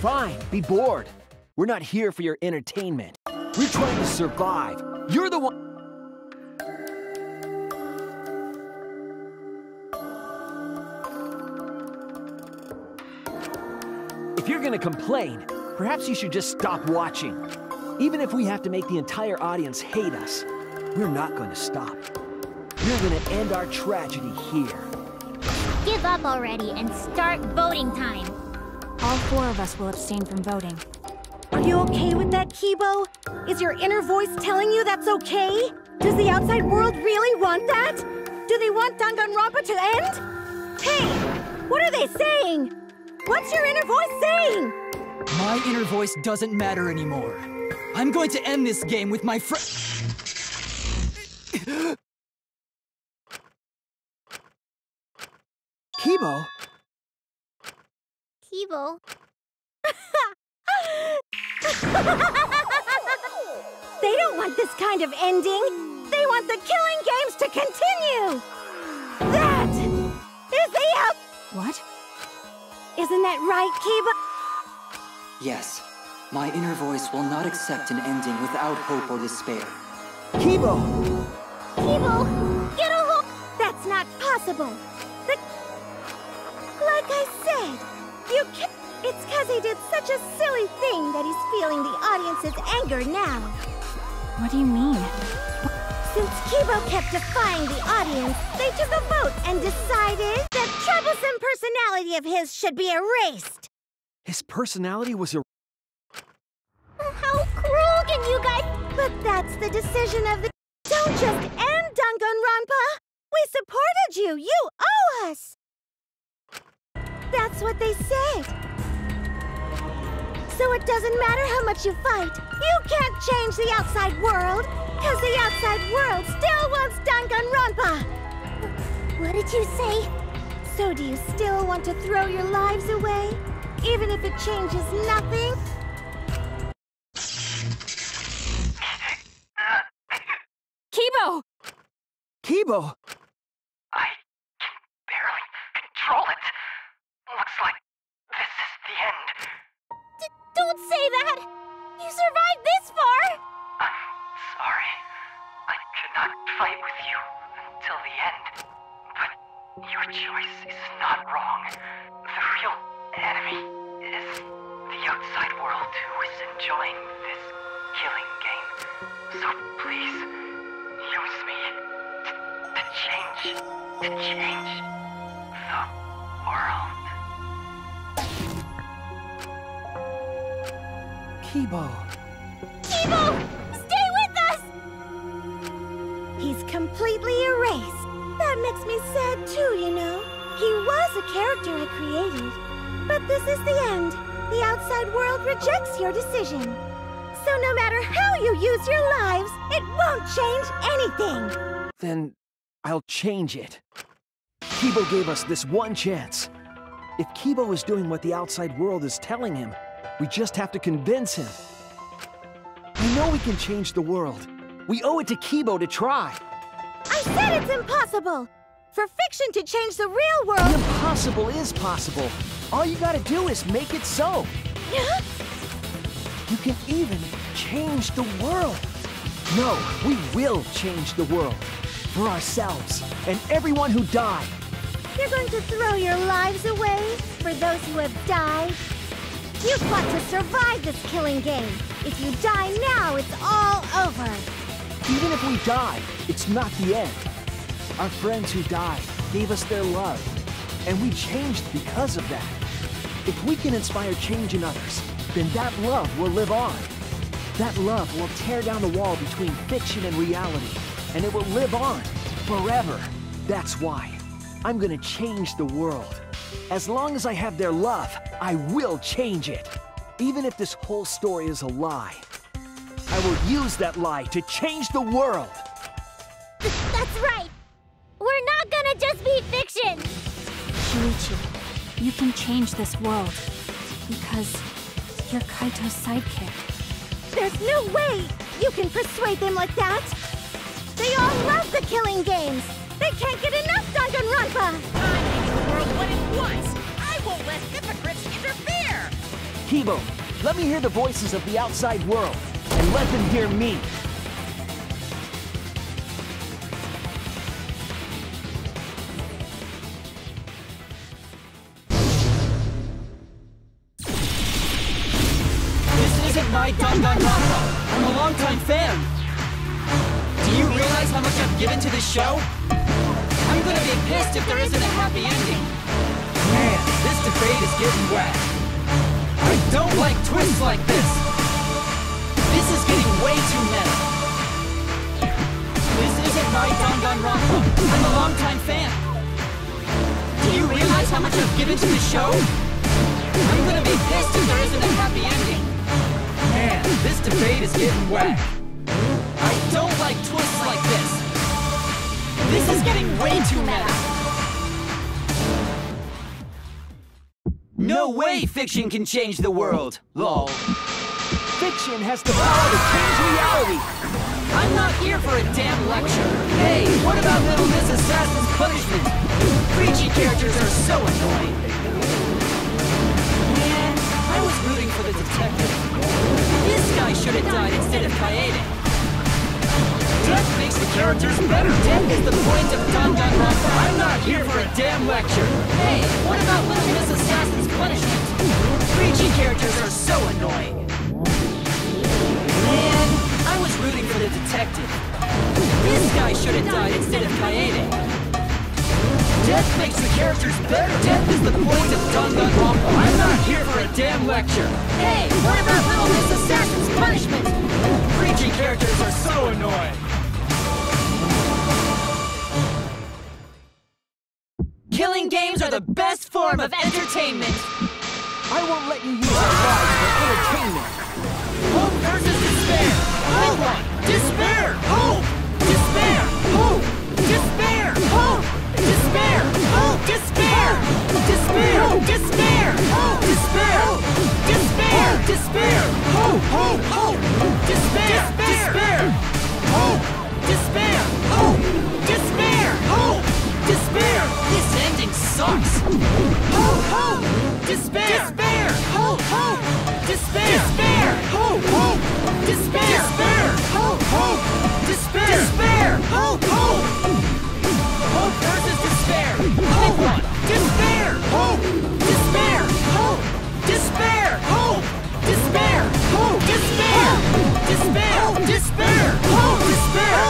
Fine, be bored. We're not here for your entertainment. We're trying to survive. You're the one... If you're gonna complain, perhaps you should just stop watching. Even if we have to make the entire audience hate us, we're not going to stop. We're gonna end our tragedy here. Give up already and start voting time. All 4 of us will abstain from voting. Are you okay with that, Kibo? Is your inner voice telling you that's okay? Does the outside world really want that? Do they want Danganronpa to end? Hey, what are they saying? What's your inner voice saying? My inner voice doesn't matter anymore. I'm going to end this game with my friend. Kibo? Kibo. They don't want this kind of ending. They want the killing games to continue. That is the out. What? Isn't that right, Kibo? Yes, my inner voice will not accept an ending without hope or despair. Kibo! Kibo, get a hold. That's not possible. Like I said, you can't. It's because he did such a silly thing that he's feeling the audience's anger now. What do you mean? Since Kibo kept defying the audience, they took a vote and decided that troublesome personality of his should be erased. His personality was How cruel can you guys... But that's the decision of the... Don't just end Danganronpa! We supported you! You owe us! That's what they said. So it doesn't matter how much you fight. You can't change the outside world, because the outside world still wants Danganronpa! What did you say? So do you still want to throw your lives away? Even if it changes nothing? Kibo! Kibo! I can barely control it. Looks like this is the end. Don't say that! You survived this far! I'm sorry. I could not fight with you until the end. But your choice is not wrong. The real enemy is the outside world who is enjoying this killing game. So please, use me to change the world. Kibo. Kibo! Stay with us! He's completely erased. That makes me sad too, you know. He was a character I created. But this is the end. The outside world rejects your decision. So no matter how you use your lives, it won't change anything. Then I'll change it. Kibo gave us this one chance. If Kibo is doing what the outside world is telling him, we just have to convince him. I know we can change the world. We owe it to Kibo to try. I said it's impossible! For fiction to change the real world... The impossible is possible. All you gotta do is make it so. You can even change the world. No, we will change the world. For ourselves, and everyone who died. You're going to throw your lives away for those who have died? You fought to survive this killing game. If you die now, it's all over. Even if we die, it's not the end. Our friends who died gave us their love, and we changed because of that. If we can inspire change in others, then that love will live on. That love will tear down the wall between fiction and reality, and it will live on forever. That's why I'm gonna change the world. As long as I have their love, I will change it. Even if this whole story is a lie, I will use that lie to change the world. That's right. We're not gonna just be fiction. Shuichi, you can change this world because you're Kaito's sidekick. There's no way you can persuade them like that. They all love the killing games. They can't get enough Danganronpa. I'm making the world what it wants. I won't let hypocrites interfere. Kibo, let me hear the voices of the outside world, and let them hear me. This isn't my Danganronpa. I'm a longtime fan. Do you realize how much I've given to this show? I'm gonna be pissed if there isn't a happy ending. Man, this debate is getting wet. I don't like twists like this. This is getting way too meta. This isn't my Danganronpa. I'm a longtime fan. Do you realize how much I've given to this show? I'm gonna be pissed if there isn't a happy ending. Man, this debate is getting wet. I don't like twists like this. This is getting way too meta. No way fiction can change the world, lol. Fiction has the power to change reality. I'm not here for a damn lecture. Hey, what about Little Miss Assassin's Punishment? Preachy characters are so annoying. Man, I was rooting for the detective. This guy should have died instead of Kaede. Death makes the characters better. Death is the point of Danganronpa. I'm not here for a damn lecture. Hey, what about Little Miss Assassin's Punishment? Preachy characters are so annoying. Man, I was rooting for the detective. This guy should have died instead of Kaede. Death makes the characters better. Death is the point of Danganronpa. I'm not here for a damn lecture. Hey, what about Little Miss Assassin's Punishment? Preachy characters are so annoying. Killing games are the best form of entertainment. I won't let you use our lives for entertainment. Hope versus despair. Pick one. Despair. Hope. Despair. Hope. Despair. Hope. Despair. Hope. Despair. Despair. Despair. Hope. Despair. Despair. Despair. Hope. Hope. Hope. Despair. Despair. Hope. Despair. Hope. Despair. Hope. Despair. This ending sucks. Hope. Hope. Despair. Despair. Hope. Hope. Despair. Despair. Hope. Hope. Despair. Despair. Hope. Hope. Despair. Despair. Hope. Hope. Hope versus despair. Pick one. Despair. Hope. Despair. Hope. Despair. Hope. Despair. Hope. Despair. Despair. Despair. Hope. Despair.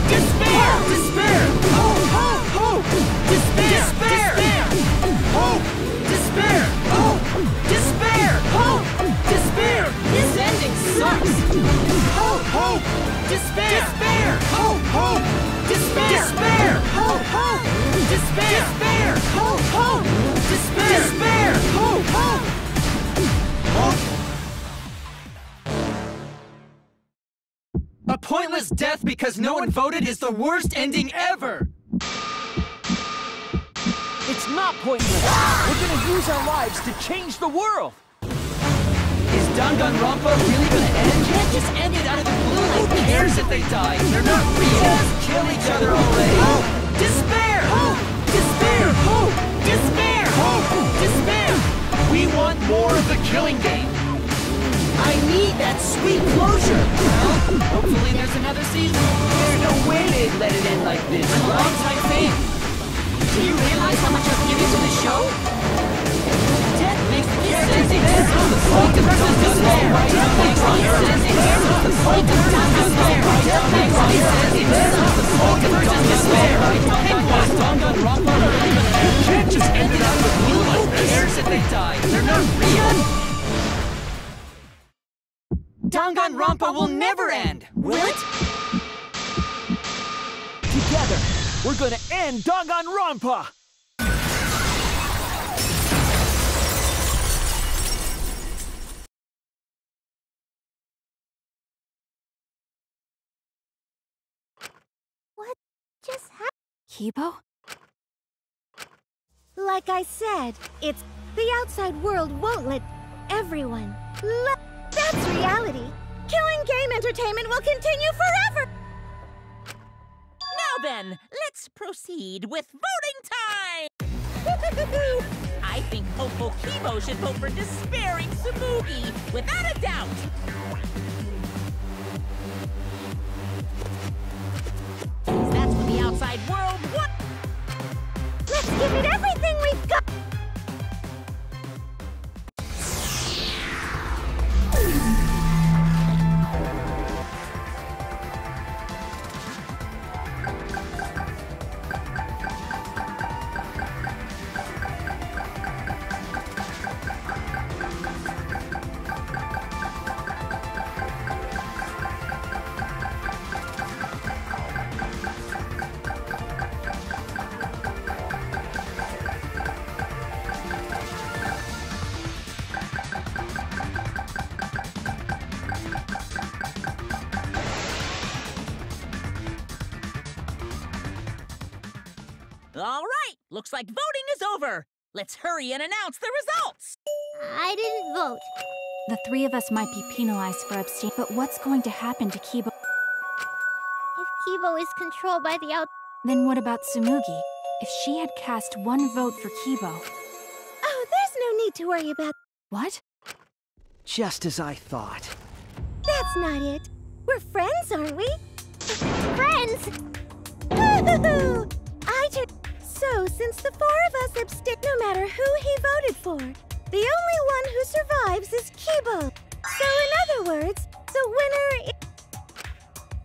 Despair. Despair. Hope. Hope. Hope. Despair. Despair. Hope. Despair. Hope. Despair. Hope. Despair. This ending Because no one voted is the worst ending ever! It's not pointless. We're gonna use our lives to change the world. Is Danganronpa really gonna end? You can't just end it out of the blue. Who cares if they die? They're not real. Just kill each other already. Hope! Despair! Hope! Despair! Hope! Despair! Hope! Despair! We want more of the killing game. I need that sweet closure. Well, hopefully there's another season. There's no way they'd let it end like this. I'm a long-time fan. Do you realize how much I've given to the show? Death makes the characters exist. The point of despair. Death makes the characters exist. The point of despair. Death makes the characters exist. The point of despair. Penguin, Danganronpa. You can't just end it out of the blue like this. Who cares if they die? They're not real. Danganronpa will never end, will it? Together, we're gonna end Danganronpa! What just happened? Kibo? Like I said, it's the outside world won't let everyone. That's reality. Killing game entertainment will continue forever! Now then, let's proceed with voting time! I think hopeful Kibo should vote for despairing Tsumugi, without a doubt! That's what the outside world wants! Let's give it everything we've got! All right, looks like voting is over. Let's hurry and announce the results. I didn't vote. The three of us might be penalized for abstaining, but what's going to happen to Kibo? If Kibo is controlled by the out... Then what about Tsumugi? If she had cast one vote for Kibo... Oh, there's no need to worry about... What? Just as I thought. That's not it. We're friends, aren't we? Friends? So, since the four of us abstain, no matter who he voted for, the only one who survives is Kibo. So, in other words, the winner is...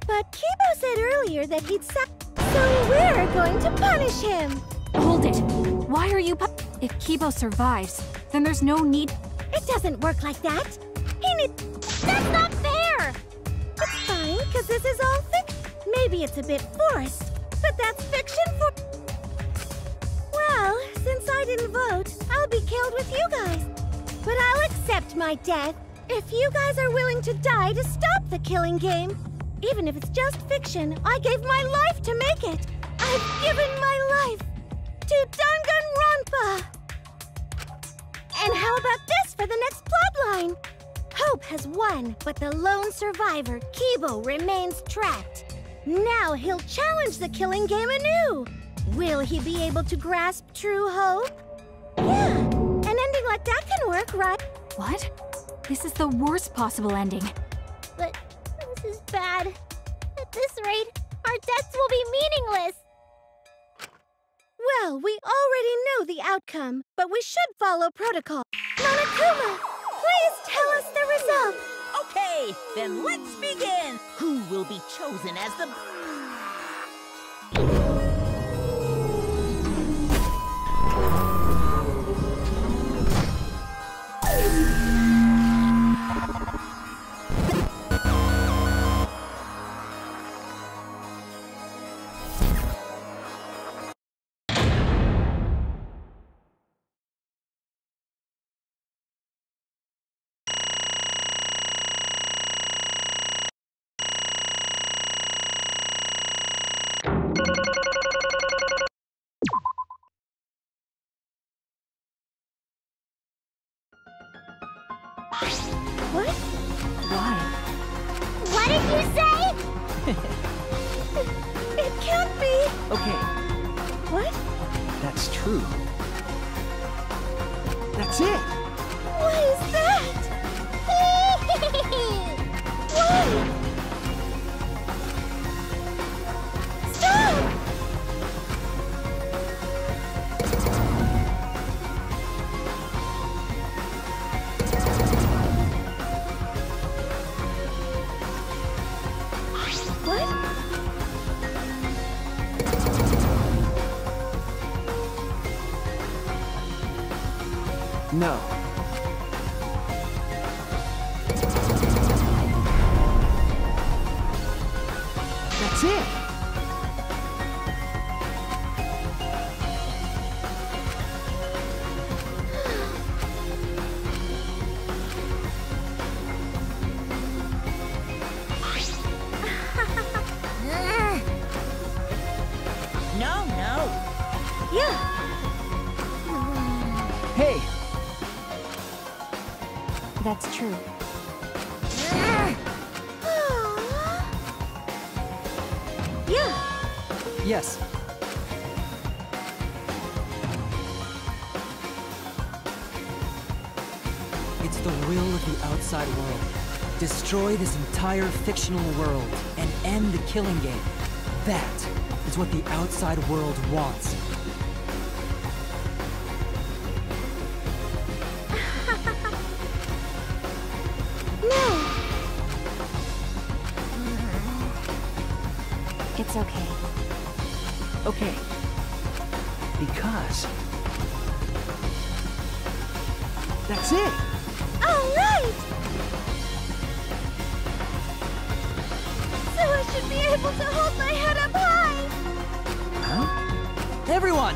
But Kibo said earlier that he'd so we're going to punish him. Hold it. Why are you If Kibo survives, then there's no need... It doesn't work like that. That's not fair! It's fine, because this is all fiction. Maybe it's a bit forced, but that's fiction for... Well, since I didn't vote, I'll be killed with you guys. But I'll accept my death if you guys are willing to die to stop the killing game. Even if it's just fiction, I gave my life to make it. I've given my life to Danganronpa. And how about this for the next plotline? Hope has won, but the lone survivor, Kibo, remains trapped. Now he'll challenge the killing game anew. Will he be able to grasp true hope? Yeah, an ending like that can work, right? What? This is the worst possible ending. But this is bad. At this rate, our deaths will be meaningless. Well, we already know the outcome, but we should follow protocol. Monokuma, please tell us the result. Okay, then let's begin. Who will be chosen as the... Why? What did you say? It can't be! Okay, What? that's true. That's it! What is that? Why? Stop! What? No. That's it! No, no. Yeah. Hey! That's true. Yeah. Yes. It's the will of the outside world. Destroy this entire fictional world and end the killing game. That is what the outside world wants. No. It's okay. Okay. Because... that's it! All right. So I should be able to hold my head up high. Huh? Everyone!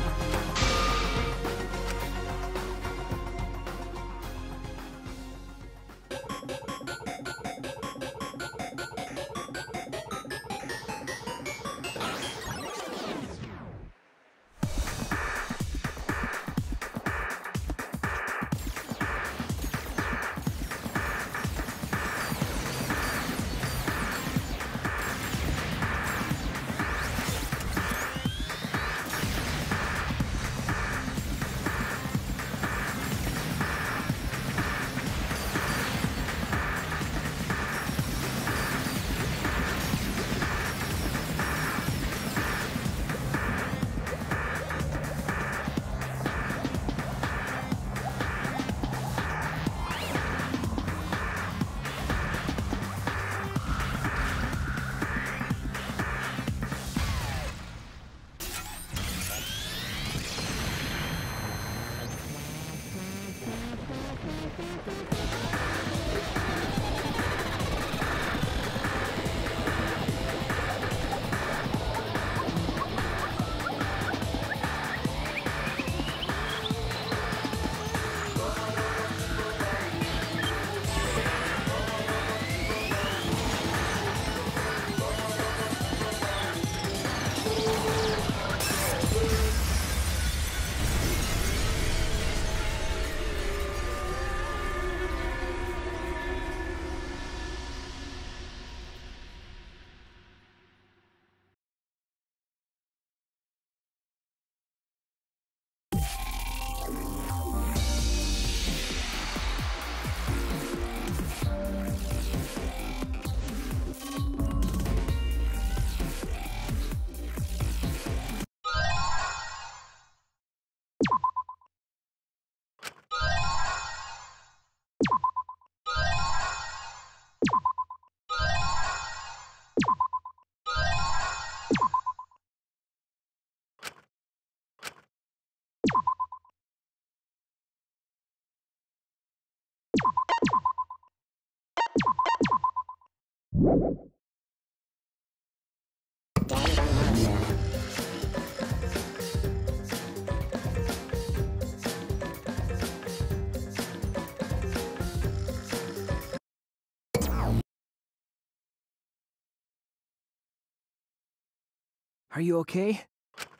Are you okay?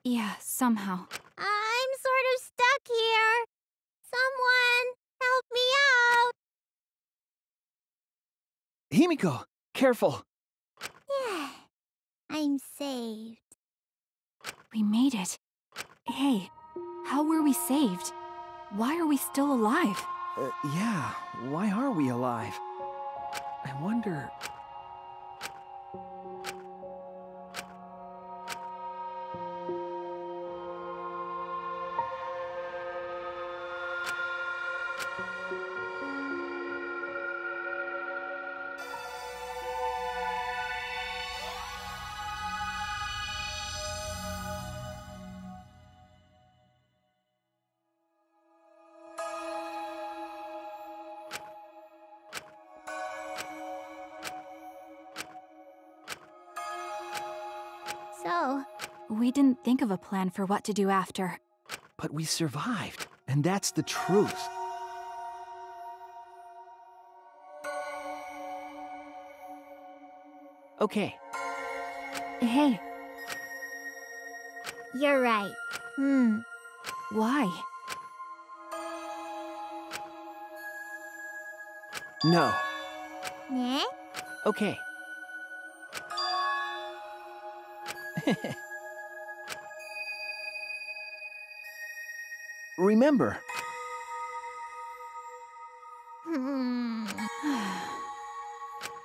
Yeah, somehow. I'm sort of stuck here. Someone, help me out. Himiko, careful. Yeah, I'm saved. We made it. Hey, how were we saved? Why are we still alive? Yeah, why are we alive? I wonder... So, we didn't think of a plan for what to do after. But we survived, and that's the truth. Okay. Hey. You're right. Why? No. Eh? Okay. Remember.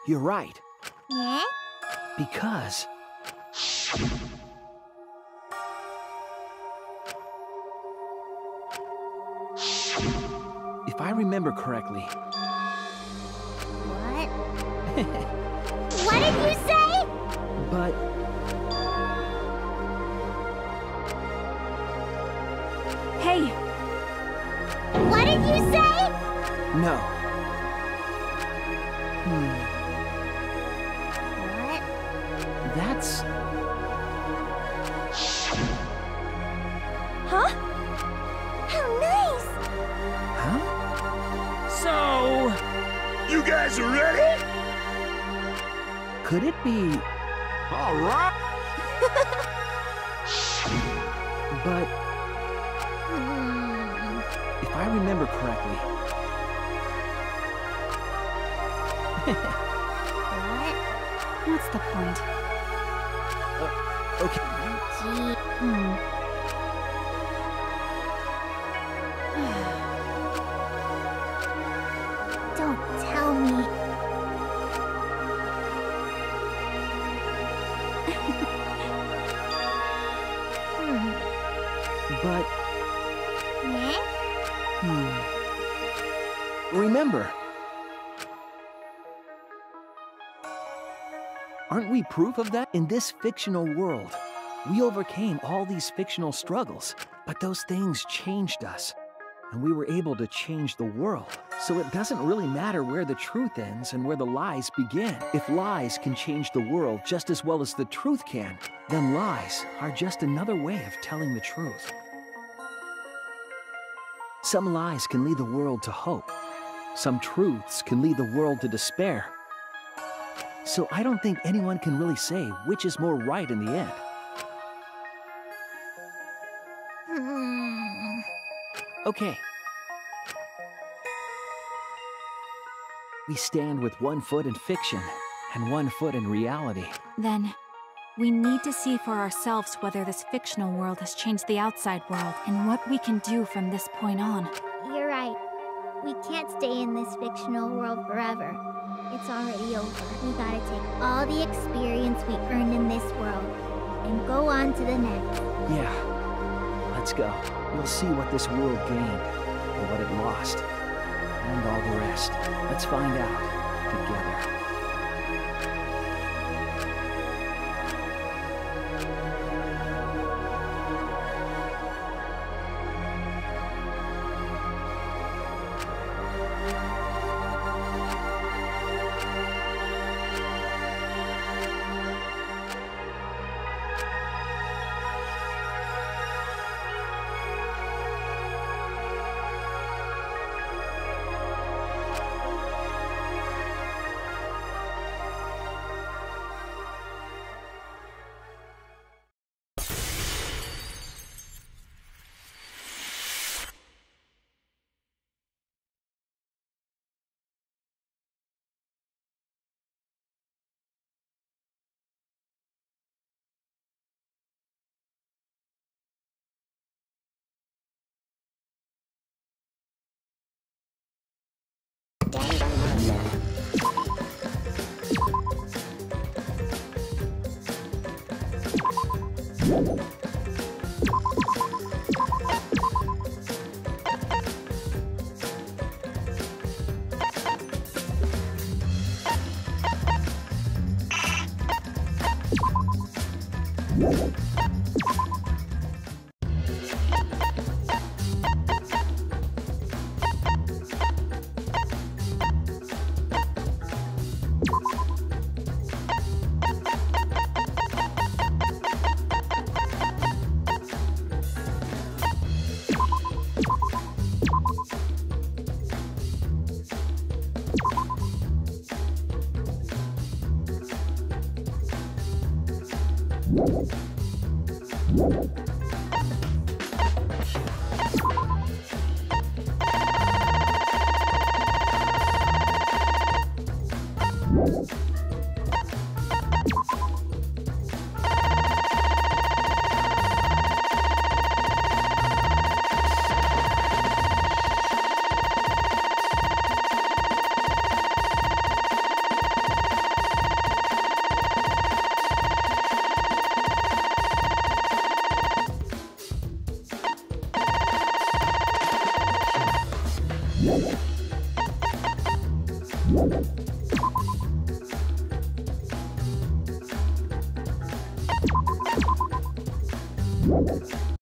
You're right. Eh? Because... if I remember correctly... What? What did you say? But... Hey! What did you say? No. What? That's... Huh? How nice! Huh? So... You guys are ready? Could it be... All right. But... if I remember correctly... What? What's the point? Okay. Gee. Don't tell me. But... Eh? Remember. Aren't we proof of that? In this fictional world, we overcame all these fictional struggles, but those things changed us, and we were able to change the world. So it doesn't really matter where the truth ends and where the lies begin. If lies can change the world just as well as the truth can, then lies are just another way of telling the truth. Some lies can lead the world to hope. Some truths can lead the world to despair. So I don't think anyone can really say which is more right in the end. Okay. We stand with one foot in fiction and one foot in reality. Then, we need to see for ourselves whether this fictional world has changed the outside world and what we can do from this point on. You're right. We can't stay in this fictional world forever. It's already over. We gotta take all the experience we earned in this world and go on to the next. Yeah. Let's go. We'll see what this world gained and what it lost. And all the rest. Let's find out together.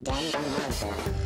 Danganronpa.